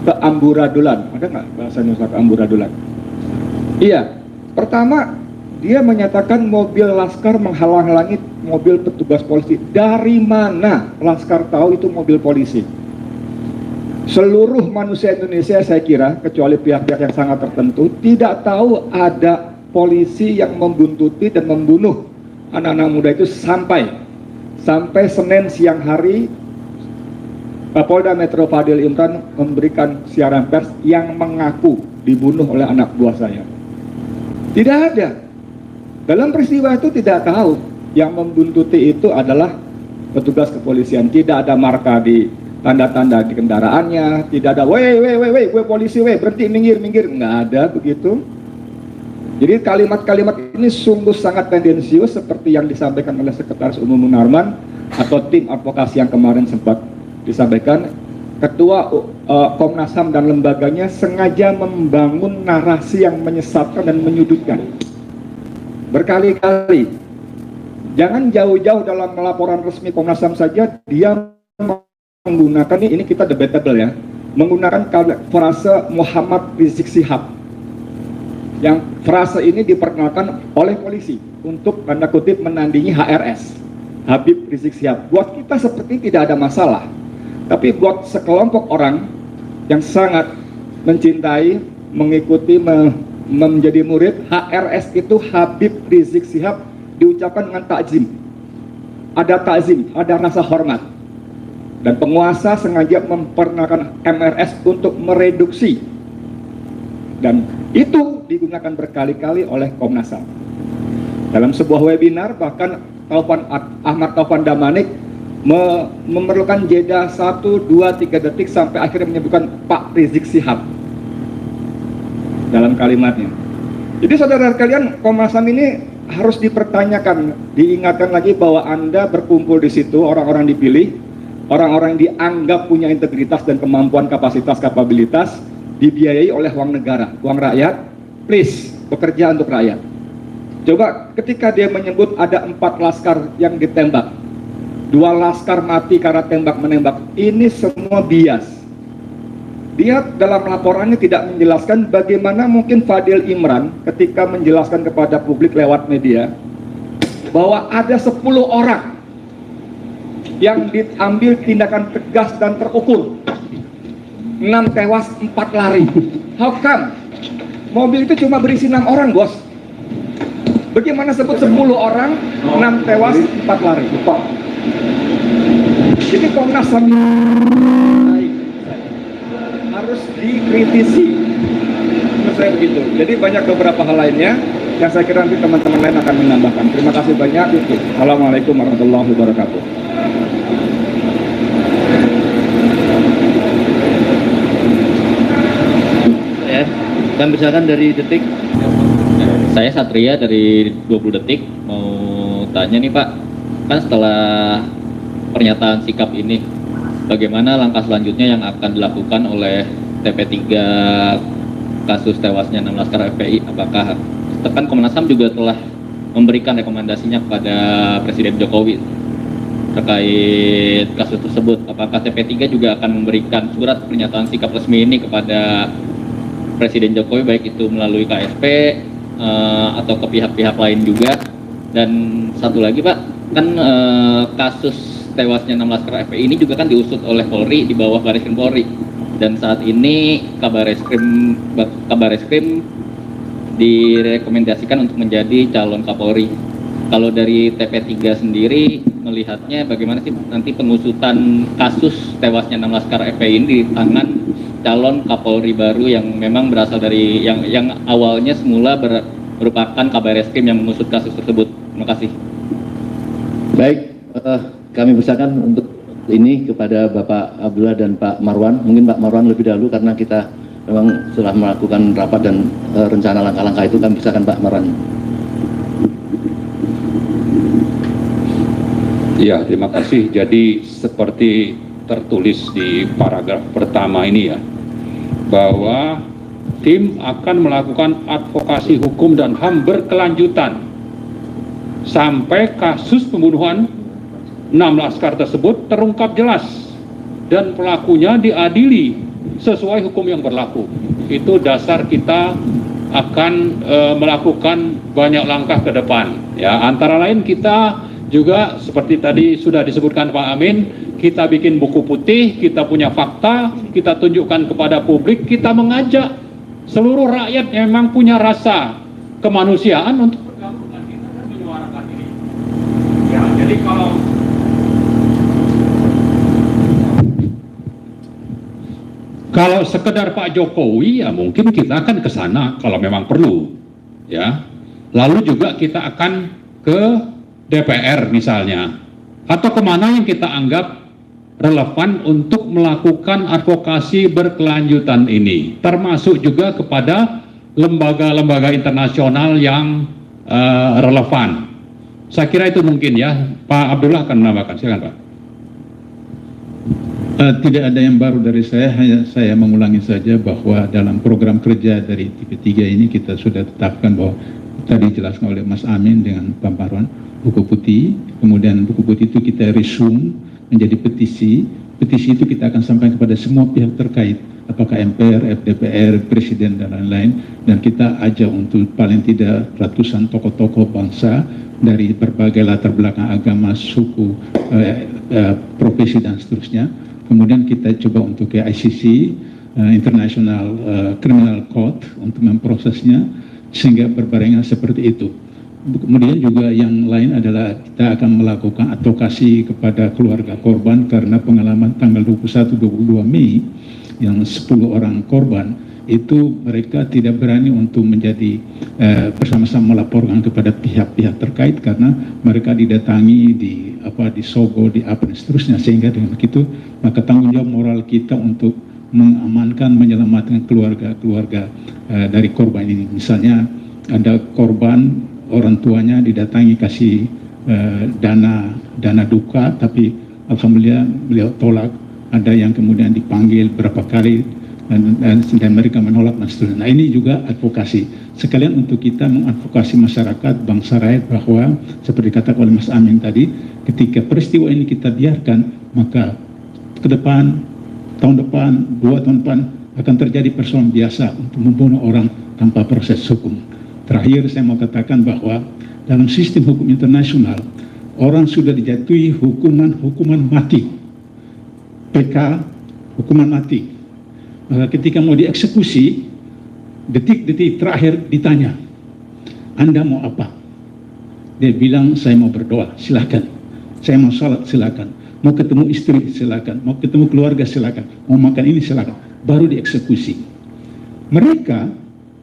S7: keamburadulan. Ada nggak bahasa Indonesia keamburadulan? Iya, pertama dia menyatakan mobil Laskar menghalang-halangi mobil petugas polisi. Dari mana Laskar tahu itu mobil polisi? Seluruh manusia Indonesia saya kira, kecuali pihak-pihak yang sangat tertentu, tidak tahu ada polisi yang membuntuti dan membunuh anak-anak muda itu sampai Senin siang hari Kapolda Metro Fadil Imran memberikan siaran pers yang mengaku dibunuh oleh anak buah saya. Tidak ada. Dalam peristiwa itu tidak tahu yang membuntuti itu adalah petugas kepolisian. Tidak ada marka di tanda-tanda di kendaraannya, tidak ada weh polisi berhenti minggir, nggak ada begitu. Jadi kalimat-kalimat ini sungguh sangat tendensius seperti yang disampaikan oleh Sekretaris Umum Munarman atau tim advokasi yang kemarin sempat disampaikan. Ketua Komnas HAM dan lembaganya sengaja membangun narasi yang menyesatkan dan menyudutkan berkali-kali. Jangan jauh-jauh dalam laporan resmi Komnas HAM saja dia menggunakan, ini kita debatable ya, menggunakan frase Muhammad Rizik Syihab. Yang frase ini diperkenalkan oleh polisi untuk tanda kutip menandingi HRS, Habib Rizik Syihab. Buat kita seperti tidak ada masalah, tapi buat sekelompok orang yang sangat mencintai, mengikuti, menjadi murid, HRS itu Habib Rizik Syihab diucapkan dengan takzim. Ada takzim, ada rasa hormat. Dan penguasa sengaja memperkenalkan MRS untuk mereduksi. Dan itu digunakan berkali-kali oleh Komnas HAM. Dalam sebuah webinar bahkan Ahmad Taufan Damanik memerlukan jeda 1, 2, 3 detik sampai akhirnya menyebutkan Pak Rizik Syihab dalam kalimatnya. Jadi saudara kalian, Komnas HAM ini harus dipertanyakan, diingatkan lagi bahwa Anda berkumpul di situ, orang-orang dipilih, orang-orang yang dianggap punya integritas dan kemampuan, kapasitas, kapabilitas, dibiayai oleh uang negara, uang rakyat. Please, bekerja untuk rakyat. Coba ketika dia menyebut ada 4 laskar yang ditembak, 2 laskar mati karena tembak-menembak, ini semua bias. Dia dalam laporannya tidak menjelaskan bagaimana mungkin Fadil Imran ketika menjelaskan kepada publik lewat media bahwa ada 10 orang yang diambil tindakan tegas dan terukur, 6 tewas, 4 lari. How come? Mobil itu cuma berisi 6 orang, bos. Bagaimana sebut 10 orang, 6 tewas, 4 lari? Jadi Komnas HAM harus dikritisi. Menurut saya begitu. Jadi banyak beberapa hal lainnya yang saya kira nanti teman-teman lain akan menambahkan. Terima kasih banyak. Assalamualaikum warahmatullahi wabarakatuh.
S2: Dan misalkan dari Detik.
S8: Saya Satria dari 20 Detik. Mau tanya nih Pak, kan setelah pernyataan sikap ini, bagaimana langkah selanjutnya yang akan dilakukan oleh TP3 kasus tewasnya 6 laskar FPI? Apakah kan Komnas HAM juga telah memberikan rekomendasinya kepada Presiden Jokowi terkait kasus tersebut? Apakah TP3 juga akan memberikan surat pernyataan sikap resmi ini kepada Presiden Jokowi, baik itu melalui KSP atau ke pihak-pihak lain juga? Dan satu lagi Pak, kan kasus tewasnya 6 laskar FPI ini juga kan diusut oleh Polri di bawah Baris Krim Polri, dan saat ini Kabar Reskrim direkomendasikan untuk menjadi calon Kapolri. Kalau dari TP3 sendiri melihatnya bagaimana sih nanti pengusutan kasus tewasnya 6 laskar FPI ini di tangan calon Kapolri baru yang memang berasal dari yang awalnya semula merupakan Kabar Eskrim yang mengusut kasus tersebut. Terima kasih.
S2: Baik, kami persilakan untuk ini kepada Bapak Abdullah dan Pak Marwan. Mungkin Pak Marwan lebih dahulu karena kita memang sudah melakukan rapat dan rencana langkah-langkah itu. Kami persilakan Pak Marwan.
S1: Ya, terima kasih. Jadi seperti tertulis di paragraf pertama ini ya, bahwa tim akan melakukan advokasi hukum dan HAM berkelanjutan sampai kasus pembunuhan 6 laskar tersebut terungkap jelas dan pelakunya diadili sesuai hukum yang berlaku. Itu dasar kita akan melakukan banyak langkah ke depan. Ya, antara lain kita juga seperti tadi sudah disebutkan Pak Amin, kita bikin buku putih, kita punya fakta, kita tunjukkan kepada publik, kita mengajak seluruh rakyat yang memang punya rasa kemanusiaan untuk bergabung dengan kita dan menyuarakan ini. Ya, jadi kalau sekedar Pak Jokowi, ya mungkin kita akan ke sana kalau memang perlu, ya. Lalu juga kita akan ke DPR misalnya, atau kemana yang kita anggap relevan untuk melakukan advokasi berkelanjutan ini, termasuk juga kepada lembaga-lembaga internasional yang relevan. Saya kira itu mungkin ya. Pak Abdullah akan menambahkan, silakan Pak.
S3: Tidak ada yang baru dari saya, hanya saya mengulangi saja bahwa dalam program kerja dari TP3 ini kita sudah tetapkan bahwa tadi dijelaskan oleh Mas Amin dengan Pak Marwan, buku putih, kemudian buku putih itu kita resume menjadi petisi. Petisi itu kita akan sampaikan kepada semua pihak terkait, apakah MPR, DPR, Presiden dan lain-lain, dan kita ajak untuk paling tidak ratusan tokoh-tokoh bangsa dari berbagai latar belakang agama, suku, profesi dan seterusnya. Kemudian kita coba untuk ke ICC, International Criminal Court, untuk memprosesnya sehingga berbarengan seperti itu. Kemudian juga yang lain adalah kita akan melakukan advokasi kepada keluarga korban karena pengalaman tanggal 21-22 Mei yang 10 orang korban itu mereka tidak berani untuk menjadi bersama-sama melaporkan kepada pihak-pihak terkait karena mereka didatangi di Sogo, di apa dan seterusnya, sehingga dengan begitu maka tanggung jawab moral kita untuk mengamankan, menyelamatkan keluarga-keluarga dari korban ini. Misalnya ada korban orang tuanya didatangi kasih dana duka, tapi alhamdulillah beliau tolak. Ada yang kemudian dipanggil berapa kali dan mereka menolak dan seterusnya. Nah, ini juga advokasi sekalian untuk kita mengadvokasi masyarakat, bangsa rakyat, bahwa seperti katakan oleh Mas Amin tadi, ketika peristiwa ini kita biarkan, maka ke depan, tahun depan, 2 tahun depan akan terjadi persoalan biasa untuk membunuh orang tanpa proses hukum. Terakhir saya mau katakan bahwa dalam sistem hukum internasional orang sudah dijatuhi hukuman mati, PK, hukuman mati. Maka ketika mau dieksekusi, detik-detik terakhir ditanya, Anda mau apa? Dia bilang, saya mau berdoa, silakan. Saya mau salat, silakan. Mau ketemu istri, silakan. Mau ketemu keluarga, silakan. Mau makan ini, silakan. Baru dieksekusi. Mereka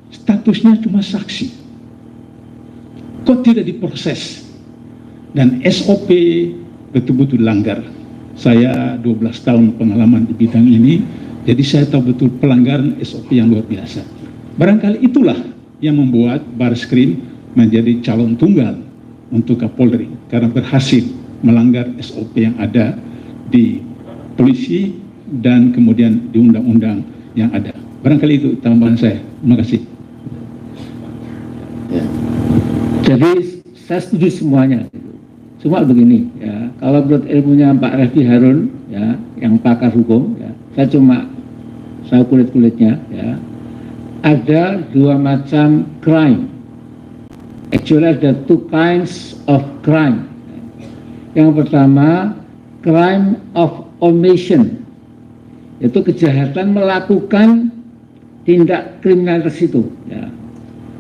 S3: statusnya cuma saksi, kok tidak diproses, dan SOP betul-betul langgar. Saya 12 tahun pengalaman di bidang ini, jadi saya tahu betul pelanggaran SOP yang luar biasa. Barangkali itulah yang membuat Barreskrim menjadi calon tunggal untuk Kapolri, karena berhasil melanggar SOP yang ada di polisi dan kemudian di undang-undang yang ada. Barangkali itu tambahan saya. Terima kasih.
S4: Jadi saya setuju semuanya. Cuma begini ya, kalau menurut ilmunya Pak Refdy Harun ya, yang pakar hukum ya, saya kulit-kulitnya ya, ada 2 macam crime. Actually ada 2 kinds of crime. Yang pertama crime of omission, yaitu kejahatan melakukan tindak kriminalitas itu ya.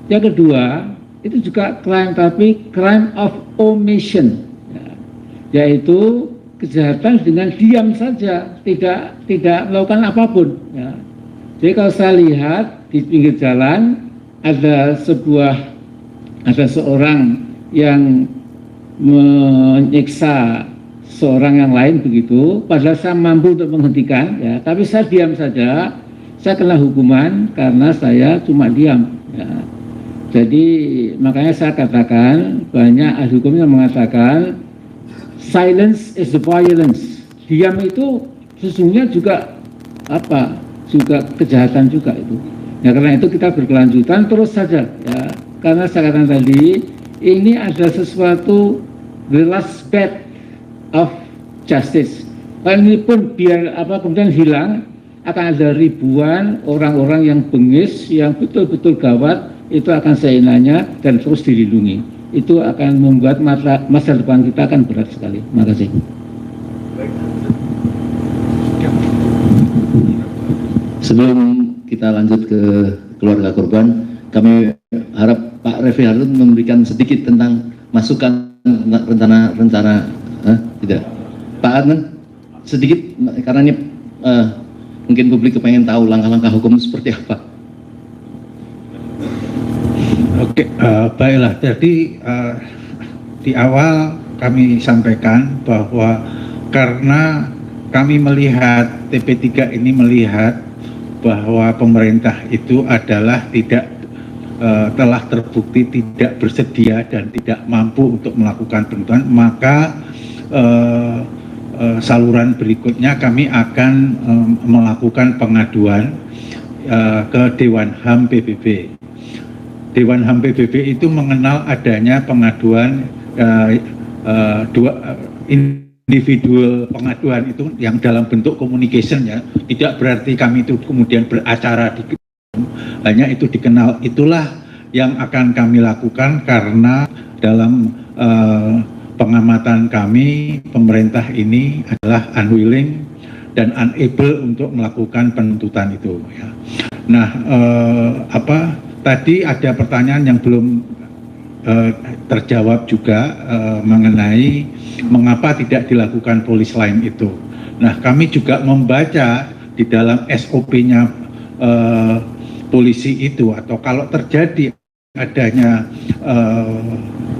S4: Yang kedua itu juga crime, tapi crime of omission, ya, yaitu kejahatan dengan diam saja, tidak melakukan apapun. Ya. Jadi kalau saya lihat di pinggir jalan ada seorang yang menyiksa seorang yang lain begitu, padahal saya mampu untuk menghentikan, ya, tapi saya diam saja, saya kena hukuman karena saya cuma diam. Ya. Jadi makanya saya katakan, banyak ahli hukum yang mengatakan silence is the violence. Diam itu sesungguhnya juga juga kejahatan juga itu. Ya, karena itu kita berkelanjutan terus saja, ya. Karena saya katakan tadi, ini ada sesuatu the last bed of justice. Kalau ini pun biar kemudian hilang, akan ada ribuan orang-orang yang bengis, yang betul-betul gawat, itu akan seenaknya dan terus dilindungi. Itu akan membuat masa depan kita akan berat sekali. Terima kasih.
S2: Sebelum kita lanjut ke keluarga korban, kami harap Pak Refli Harun memberikan sedikit tentang masukan rencana tidak Pak Arman sedikit, karena ini mungkin publik kepengen tahu langkah-langkah hukum seperti apa.
S3: Oke, baiklah. Jadi di awal kami sampaikan bahwa karena kami melihat TP3 ini melihat bahwa pemerintah itu adalah telah terbukti tidak bersedia dan tidak mampu untuk melakukan penuntutan, maka saluran berikutnya kami akan melakukan pengaduan ke Dewan HAM PBB. Dewan HAM PBB itu mengenal adanya pengaduan individual pengaduan itu yang dalam bentuk communication, ya, tidak berarti kami itu kemudian beracara di hanya itu dikenal. Itulah yang akan kami lakukan karena dalam pengamatan kami pemerintah ini adalah unwilling dan unable untuk melakukan penuntutan itu, ya. Nah, tadi ada pertanyaan yang belum terjawab juga mengenai mengapa tidak dilakukan polis lain itu. Nah, kami juga membaca di dalam SOP-nya polisi itu, atau kalau terjadi adanya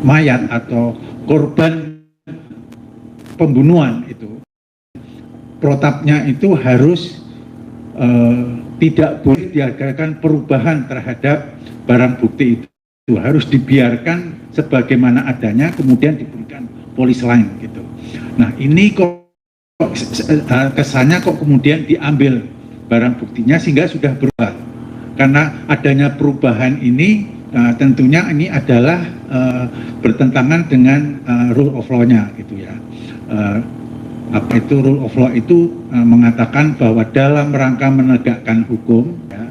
S3: mayat atau korban pembunuhan itu, protapnya itu harus tidak boleh diadakan perubahan terhadap barang bukti itu. Harus dibiarkan sebagaimana adanya, kemudian diberikan polis lain gitu. Nah, ini kok kesannya kok kemudian diambil barang buktinya sehingga sudah berubah. Karena adanya perubahan ini tentunya ini adalah bertentangan dengan rule of law-nya gitu, ya. Apa itu rule of law itu mengatakan bahwa dalam rangka menegakkan hukum, ya,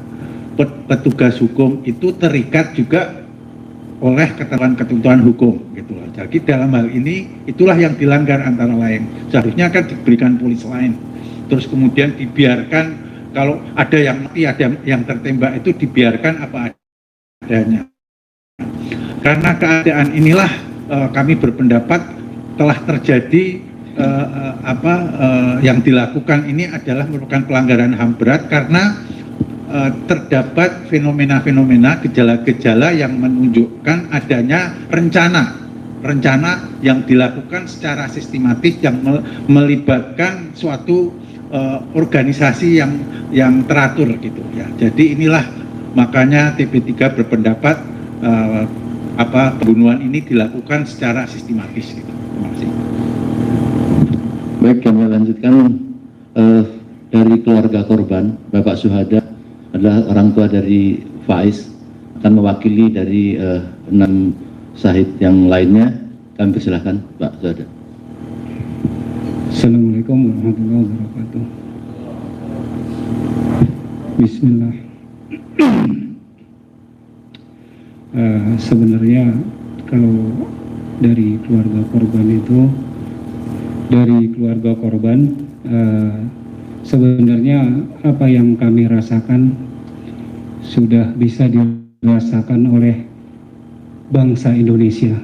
S3: petugas hukum itu terikat juga oleh ketentuan hukum gitu loh. Jadi dalam hal ini itulah yang dilanggar antara lain. Seharusnya kan diberikan polis lain. Terus kemudian dibiarkan kalau ada yang mati, ada yang tertembak itu dibiarkan apa adanya. Karena keadaan inilah kami berpendapat telah terjadi yang dilakukan ini adalah merupakan pelanggaran HAM berat karena terdapat fenomena-fenomena, gejala-gejala yang menunjukkan adanya rencana yang dilakukan secara sistematis yang melibatkan suatu organisasi yang teratur gitu, ya. Jadi inilah makanya TP3 berpendapat pembunuhan ini dilakukan secara sistematis gitu. Terima kasih.
S2: Baik, kami lanjutkan dari keluarga korban. Bapak Suhada adalah orang tua dari Faiz, akan mewakili dari 6 syahid yang lainnya. Kami persilahkan Pak Suhada.
S9: Assalamualaikum warahmatullahi wabarakatuh. Bismillah. Sebenarnya kalau dari keluarga korban sebenarnya apa yang kami rasakan sudah bisa dirasakan oleh bangsa Indonesia.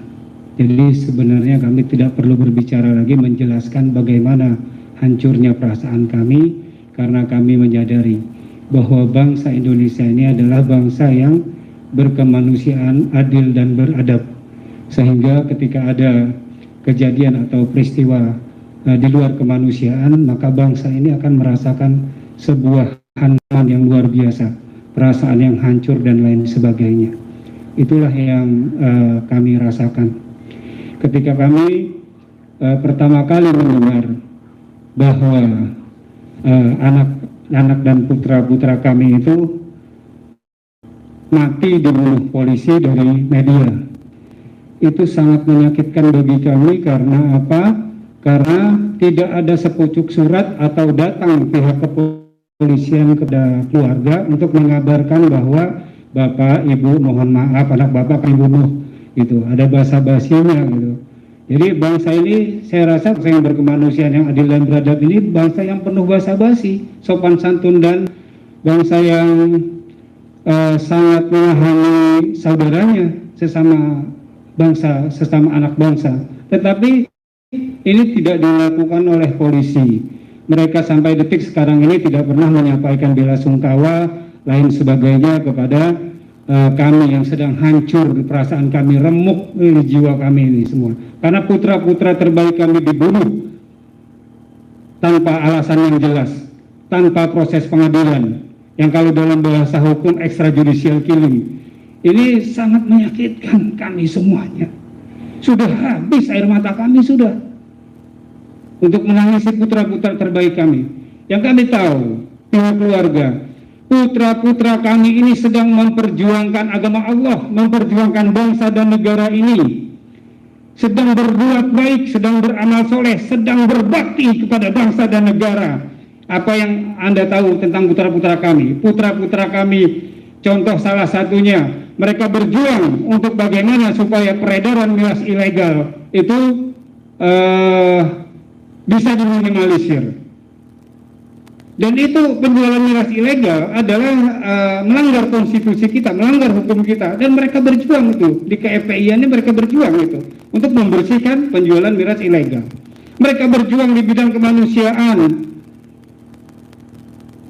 S9: Jadi sebenarnya kami tidak perlu berbicara lagi menjelaskan bagaimana hancurnya perasaan kami, karena kami menyadari bahwa bangsa Indonesia ini adalah bangsa yang berkemanusiaan, adil dan beradab. Sehingga ketika ada kejadian atau peristiwa di luar kemanusiaan, maka bangsa ini akan merasakan sebuah hantaman yang luar biasa, perasaan yang hancur dan lain sebagainya. Itulah yang kami rasakan ketika kami pertama kali mendengar bahwa anak-anak dan putra-putra kami itu mati dibunuh polisi dari media. Itu sangat menyakitkan bagi kami. Karena apa? Karena tidak ada sepucuk surat atau datang pihak kepolisian kepada keluarga untuk mengabarkan bahwa Bapak, Ibu, mohon maaf, anak Bapak kami bunuh. Gitu. Ada basa-basinya gitu. Jadi bangsa ini, saya rasa bangsa yang berkemanusiaan, yang adil dan beradab ini bangsa yang penuh basa-basi, sopan santun, dan bangsa yang sangat memahami saudaranya, sesama bangsa, sesama anak bangsa. Tetapi ini tidak dilakukan oleh polisi. Mereka sampai detik sekarang ini tidak pernah menyampaikan bela sungkawa lain sebagainya kepada kami yang sedang hancur, perasaan kami remuk, jiwa kami ini semua. Karena putra-putra terbaik kami dibunuh tanpa alasan yang jelas, tanpa proses pengadilan, yang kalau dalam bahasa hukum extrajudicial killing. Ini sangat menyakitkan kami semuanya. Sudah habis air mata kami sudah untuk menangisi putra-putra terbaik kami. Yang kami tahu, pihak keluarga, putra-putra kami ini sedang memperjuangkan agama Allah, memperjuangkan bangsa dan negara ini, sedang berbuat baik, sedang beramal soleh, sedang berbakti kepada bangsa dan negara. Apa yang Anda tahu tentang putra-putra kami? Putra-putra kami, contoh salah satunya, mereka berjuang untuk bagaimana supaya peredaran miras ilegal itu bisa diminimalisir. Dan itu, penjualan miras ilegal adalah melanggar konstitusi kita, melanggar hukum kita. Dan mereka berjuang itu, di KFPI ini mereka berjuang itu untuk membersihkan penjualan miras ilegal. Mereka berjuang di bidang kemanusiaan.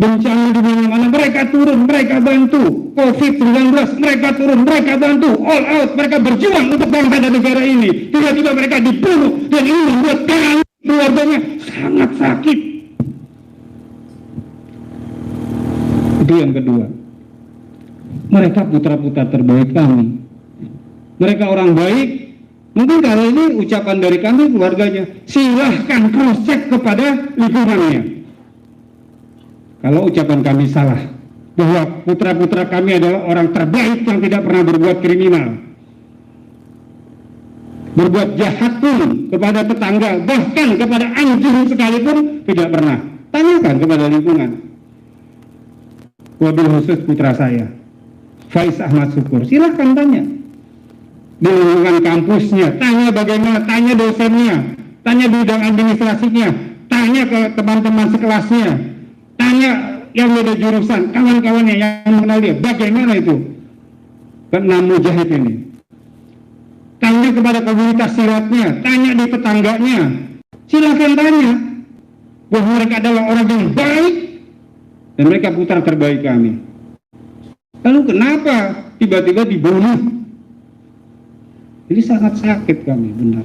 S9: Bencana di mana-mana mereka turun, mereka bantu. COVID-19 mereka turun, mereka bantu. All out, mereka berjuang untuk bangsa dan negara ini. Tiba-tiba mereka dibunuh, dan ini membuat kami, keluarganya sangat sakit. Itu yang kedua. Mereka putra-putra terbaik kami. Mereka orang baik. Mungkin kali ini ucapan dari kami keluarganya, silahkan cross check kepada lingkungannya. Kalau ucapan kami salah, bahwa putra-putra kami adalah orang terbaik yang tidak pernah berbuat kriminal, berbuat jahat pun kepada tetangga, bahkan kepada anjing sekalipun tidak pernah. Tanyakan kepada lingkungan. Wabil khusus putra saya, Faiz Ahmad Syukur, silahkan tanya di lingkungan kampusnya, tanya bagaimana, tanya dosennya, tanya bidang administrasinya, tanya ke teman-teman sekelasnya, tanya yang beda jurusan, kawan-kawannya yang mengenal dia, bagaimana itu keenam mujahid ini. Tanya kepada komunitas silatnya, tanya di tetangganya, silahkan tanya bahwa mereka adalah orang yang baik dan mereka putra terbaik kami. Lalu kenapa tiba-tiba dibunuh? Ini sangat sakit kami, benar.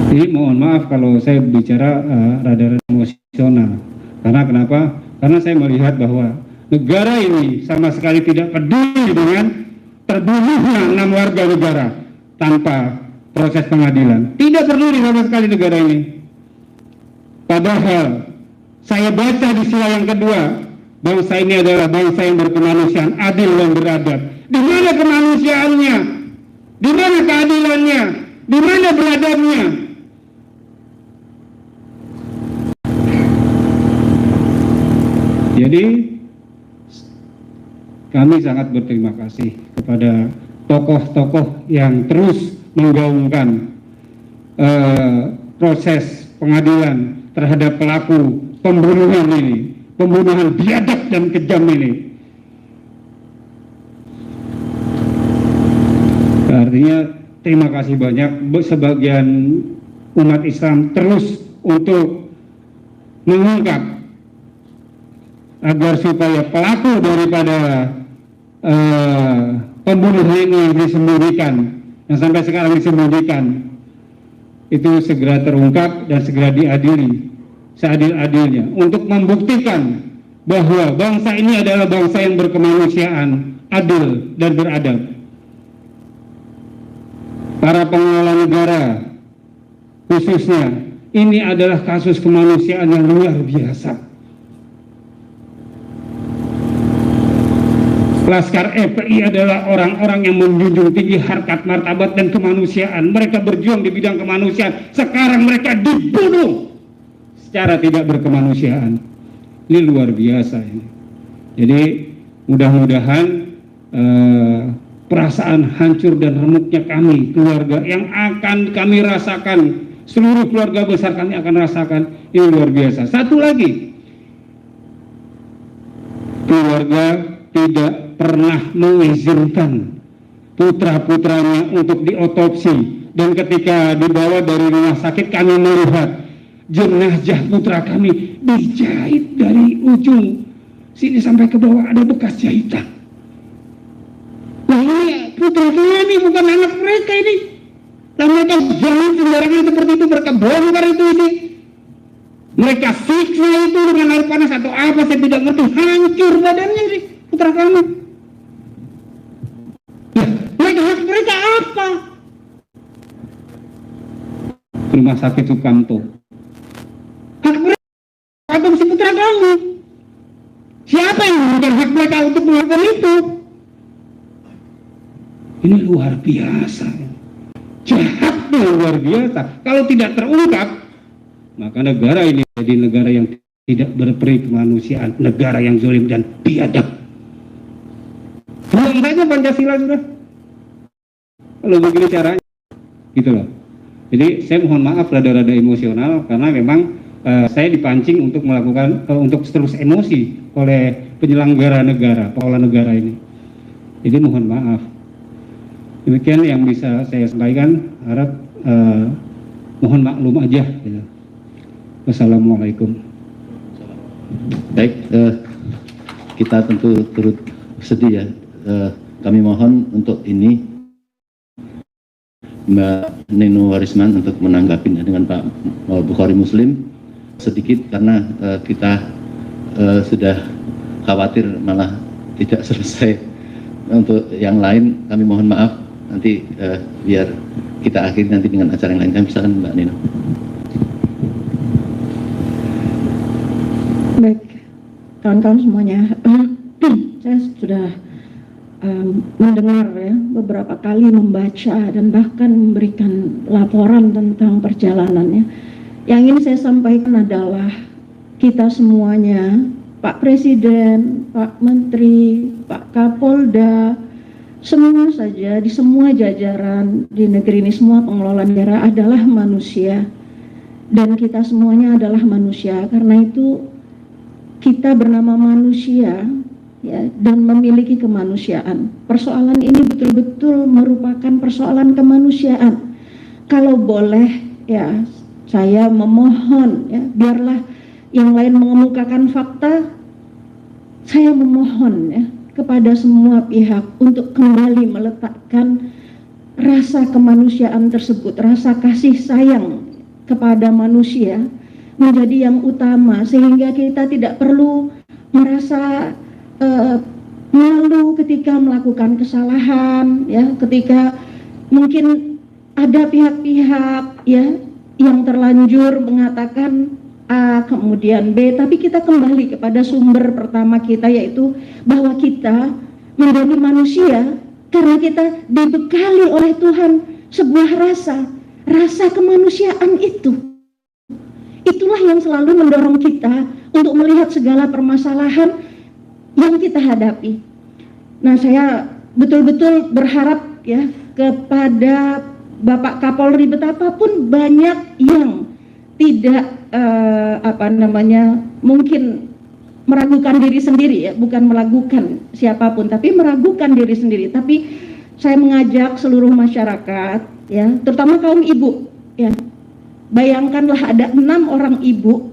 S9: Jadi mohon maaf kalau saya bicara rada-rada emosional. Karena kenapa? Karena saya melihat bahwa negara ini sama sekali tidak peduli dengan terbunuhnya 6 warga negara tanpa proses pengadilan. Tidak peduli sama sekali negara ini. Padahal saya baca di sila yang kedua, bangsa ini adalah bangsa yang berkemanusiaan, adil dan beradab. Di mana kemanusiaannya? Di mana keadilannya? Di mana beradabnya? Jadi kami sangat berterima kasih kepada tokoh-tokoh yang terus menggaungkan proses pengadilan terhadap pelaku pembunuhan ini, pembunuhan biadab dan kejam ini. Artinya terima kasih banyak sebagian umat Islam terus untuk mengungkap agar supaya pelaku daripada pembunuhan ini yang disembunyikan, yang sampai sekarang disembunyikan, itu segera terungkap dan segera diadili seadil-adilnya untuk membuktikan bahwa bangsa ini adalah bangsa yang berkemanusiaan, adil dan beradab. Para pengelola negara khususnya, ini adalah kasus kemanusiaan yang luar biasa. Laskar FPI adalah orang-orang yang menjunjung tinggi harkat martabat dan kemanusiaan. Mereka berjuang di bidang kemanusiaan. Sekarang mereka dibunuh secara tidak berkemanusiaan. Ini luar biasa ini. Jadi mudah-mudahan perasaan hancur dan remuknya kami, keluarga, yang akan kami rasakan, seluruh keluarga besar kami akan rasakan, ini luar biasa. Satu lagi, keluarga tidak pernah mengizinkan putra-putranya untuk diotopsi, dan ketika dibawa dari rumah sakit kami melihat jenazah putra kami dijahit dari ujung sini sampai ke bawah, ada bekas jahitan. Nah ini putra kami, bukan anak mereka ini. Nah mereka jangan sembarangan seperti itu, mereka bongkar itu ini. Mereka siksa itu dengan air panas atau apa, saya tidak ngerti. Hancur badannya ini putra kami. Nah, hak mereka apa? Rumah sakit Sukamto. Hak mereka adopsi putra kami. Siapa yang memberikan hak mereka untuk melakukan itu? Ini luar biasa. Jahatnya luar biasa. Kalau tidak terungkap, maka negara ini jadi negara yang tidak berperi kemanusiaan, negara yang zalim dan biadab. Buang saja Pancasila sudah. Kalau begini caranya, gitu loh. Jadi saya mohon maaf rada-rada emosional karena memang saya dipancing untuk melakukan untuk terus emosi oleh penyelenggara negara, pengelola negara ini. Jadi mohon maaf. Demikian yang bisa saya sampaikan, harap mohon maklum aja. Gitu. Wassalamualaikum.
S2: Baik, kita tentu turut sedih ya. Kami mohon untuk ini Mbak Neno Warisman untuk menanggapinya dengan Pak Bukhari Muslim sedikit karena kita sudah khawatir malah tidak selesai. Untuk yang lain kami mohon maaf, nanti biar kita akhiri nanti dengan acara yang lain. Kami silakan Mbak Neno.
S10: Baik, kawan-kawan semuanya, saya sudah mendengar ya beberapa kali, membaca dan bahkan memberikan laporan tentang perjalanannya. Yang ingin saya sampaikan adalah kita semuanya, Pak Presiden, Pak Menteri, Pak Kapolda, semua saja di semua jajaran di negeri ini, semua pengelola negara adalah manusia, dan kita semuanya adalah manusia. Karena itu kita bernama manusia ya, dan memiliki kemanusiaan. Persoalan ini betul-betul merupakan persoalan kemanusiaan. Kalau boleh ya, saya memohon ya, biarlah yang lain mengemukakan fakta, saya memohon ya kepada semua pihak untuk kembali meletakkan rasa kemanusiaan tersebut, rasa kasih sayang kepada manusia menjadi yang utama, sehingga kita tidak perlu merasa malu ketika melakukan kesalahan ya, ketika mungkin ada pihak-pihak ya yang terlanjur mengatakan A kemudian B, tapi kita kembali kepada sumber pertama kita, yaitu bahwa kita menjadi manusia karena kita dibekali oleh Tuhan sebuah rasa kemanusiaan itu. Itulah yang selalu mendorong kita untuk melihat segala permasalahan yang kita hadapi. Nah, saya betul-betul berharap ya kepada Bapak Kapolri, betapapun banyak yang tidak mungkin meragukan diri sendiri ya, bukan meragukan siapapun, tapi meragukan diri sendiri. Tapi saya mengajak seluruh masyarakat, ya, terutama kaum ibu, ya. Bayangkanlah ada 6 orang ibu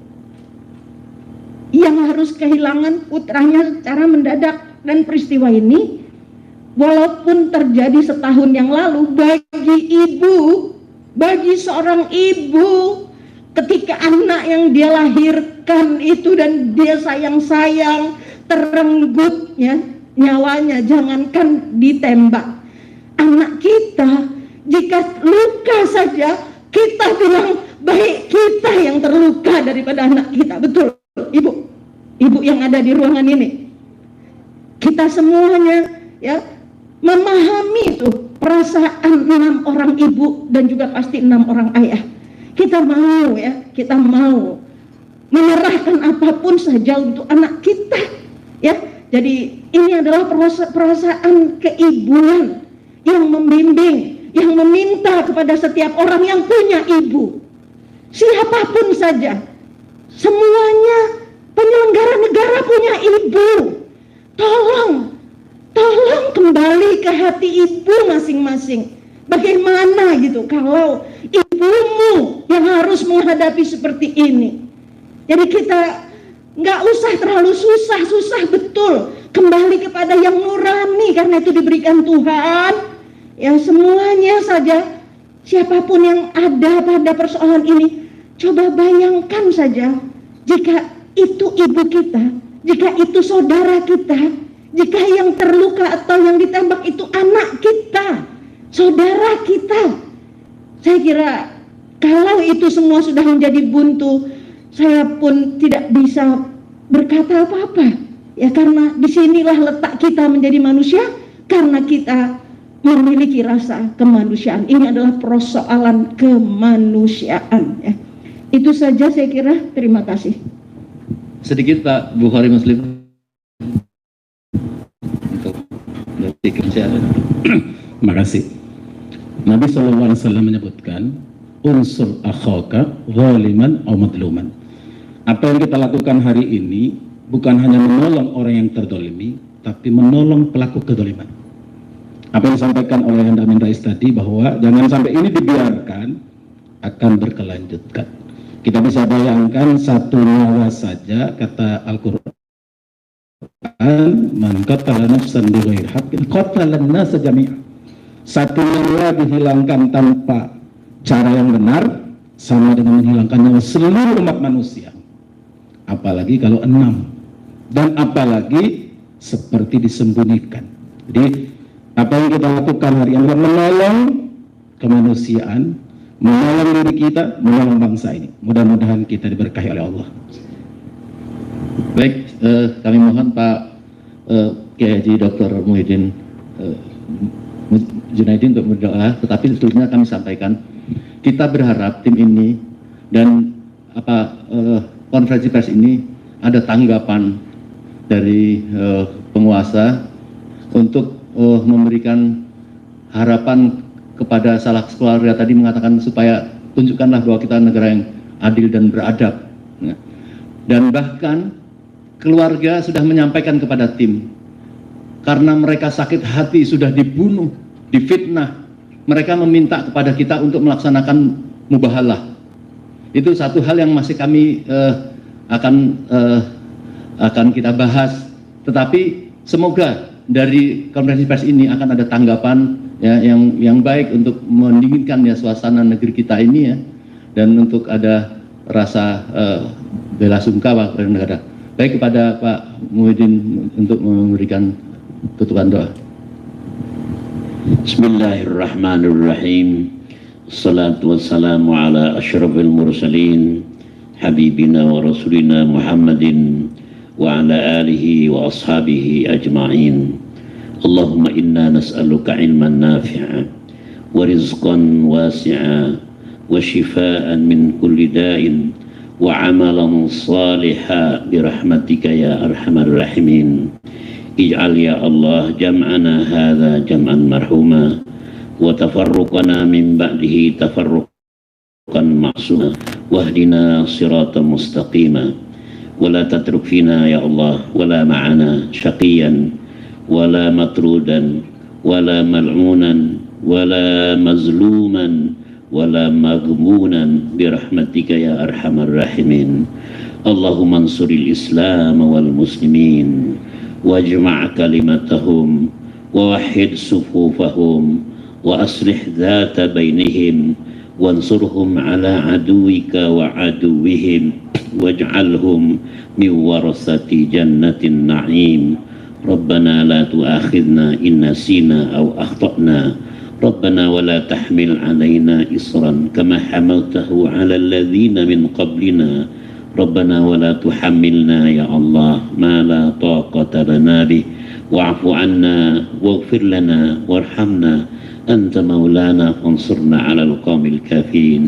S10: yang harus kehilangan putranya secara mendadak, dan peristiwa ini walaupun terjadi setahun yang lalu, bagi seorang ibu, ketika anak yang dia lahirkan itu dan dia sayang-sayang terenggut, ya, nyawanya, jangankan ditembak anak kita, jika luka saja kita bilang baik kita yang terluka daripada anak kita. Betul, ibu yang ada di ruangan ini, kita semuanya, ya, memahami itu perasaan 6 orang ibu dan juga pasti 6 orang ayah. Kita mau, ya, kita mau menyerahkan apapun saja untuk anak kita, ya. Jadi ini adalah perasaan keibuan yang membimbing, yang meminta kepada setiap orang yang punya ibu, siapapun saja, semuanya penyelenggara negara punya ibu. Tolong kembali ke hati ibu masing-masing. Bagaimana gitu kalau ibumu yang harus menghadapi seperti ini? Jadi kita nggak usah terlalu susah betul, kembali kepada yang nurani karena itu diberikan Tuhan. Ya, semuanya saja, siapapun yang ada pada persoalan ini, coba bayangkan saja jika itu ibu kita, jika itu saudara kita, jika yang terluka atau yang ditembak itu anak kita, saudara kita. Saya kira kalau itu semua sudah menjadi buntu, saya pun tidak bisa berkata apa-apa, ya, karena disinilah letak kita menjadi manusia, karena kita memiliki rasa kemanusiaan. Ini adalah persoalan kemanusiaan, ya. Itu saja saya kira. Terima kasih.
S2: Sedikit Pak Bukhari Muslim untuk
S11: Terima kasih. Nabi SAW menyebutkan unsur akhaka zaliman atau madluman. Apa yang kita lakukan hari ini bukan hanya menolong orang yang terdolimi, tapi menolong pelaku kedoliman. Apa yang disampaikan oleh Anda Amin Rais tadi, bahwa jangan sampai ini dibiarkan, akan berkelanjutan. Kita bisa bayangkan satu nyawa saja, kata Al-Quran, man qatala nafsan bighairi haqqin qatala an-nasa jami'an. Satu nyawa dihilangkan tanpa cara yang benar sama dengan menghilangkan nyawa seluruh umat manusia. Apalagi kalau 6, dan apalagi seperti disembunyikan. Jadi apa yang kita lakukan hari ini adalah menolong kemanusiaan, menolong diri kita, menolong bangsa ini. Mudah-mudahan kita diberkahi oleh Allah.
S2: Baik, kami mohon Pak Kiai Haji Dr. Muhyiddin Junaidi untuk berdoa. Tetapi sebelumnya kami sampaikan, kita berharap tim ini dan konferensi pers ini ada tanggapan dari penguasa untuk memberikan harapan kepada salah keluarga tadi, mengatakan supaya tunjukkanlah bahwa kita negara yang adil dan beradab. Dan bahkan keluarga sudah menyampaikan kepada tim, karena mereka sakit hati sudah dibunuh, difitnah, mereka meminta kepada kita untuk melaksanakan mubahalah. Itu satu hal yang masih kami akan kita bahas. Tetapi semoga dari konferensi pers ini akan ada tanggapan, ya, yang baik untuk mendinginkan, ya, suasana negeri kita ini, ya, dan untuk ada rasa bela sungkawa kepada negara. Baik, kepada Pak Muhyiddin untuk memberikan tutupan doa.
S5: Bismillahirrahmanirrahim. Assalatu wassalamu ala asyrafil mursalin habibina wa rasulina Muhammadin wa ala alihi wa ashabihi ajma'in. Allahumma inna nas'aluka ilman nafi'a wa rizqan wasi'a wa shifaan min kulli da'in wa amalan saliha birahmatika ya arhamar rahimin. Ij'al ya Allah jam'ana hadha jam'an marhuma wa tafarruqana min ba'dihi tafarruqan ma'suma wahdina siratan mustaqima wa la tatruk fina ya Allah wa la ma'ana syaqiyan wa la matrudan ولا ملعونا ولا مظلوما ولا مغمونا برحمتك يا أرحم الراحمين. اللهم انصر الإسلام والمسلمين واجمع كلمتهم ووحد صفوفهم وأصلح ذات بينهم وانصرهم على عدوك وعدوهم واجعلهم من ورثة جنة النعيم. ربنا لا تؤاخذنا إن نسينا أو أخطأنا ربنا ولا تحمل علينا إصرا كما حملته على الذين من قبلنا ربنا ولا تحملنا يا الله ما لا طاقة لنا به واعف عنا واغفر لنا وارحمنا أنت مولانا فانصرنا على القوم الكافرين.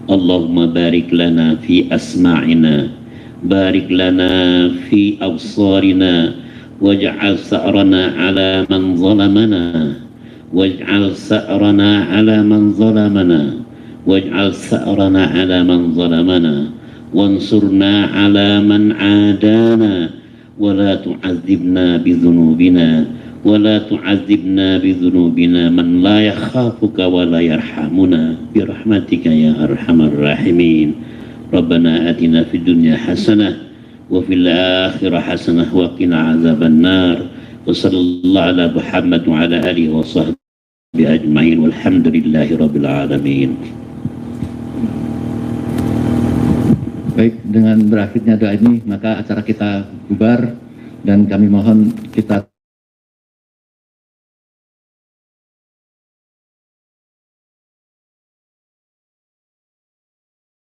S5: اللهم بارك لنا في أسماعنا بارك لنا في أبصارنا واجعل ثأرنا على من ظلمنا واجعل ثأرنا على من ظلمنا واجعل ثأرنا على من ظلمنا وانصرنا على من عادانا ولا تعذبنا بذنوبنا ولا تعذبنا بذنوبنا من لا يخافك ولا يرحمنا برحمتك يا أرحم الراحمين. ربنا آتنا في الدنيا حسنة وفي الآخرة حسنة وقنا عذاب النار وصلى الله على محمد وعلى آله وصحبه أجمعين والحمد لله رب العالمين.
S2: Baik, dengan berakhirnya doa ini maka acara kita bubar dan kami mohon kita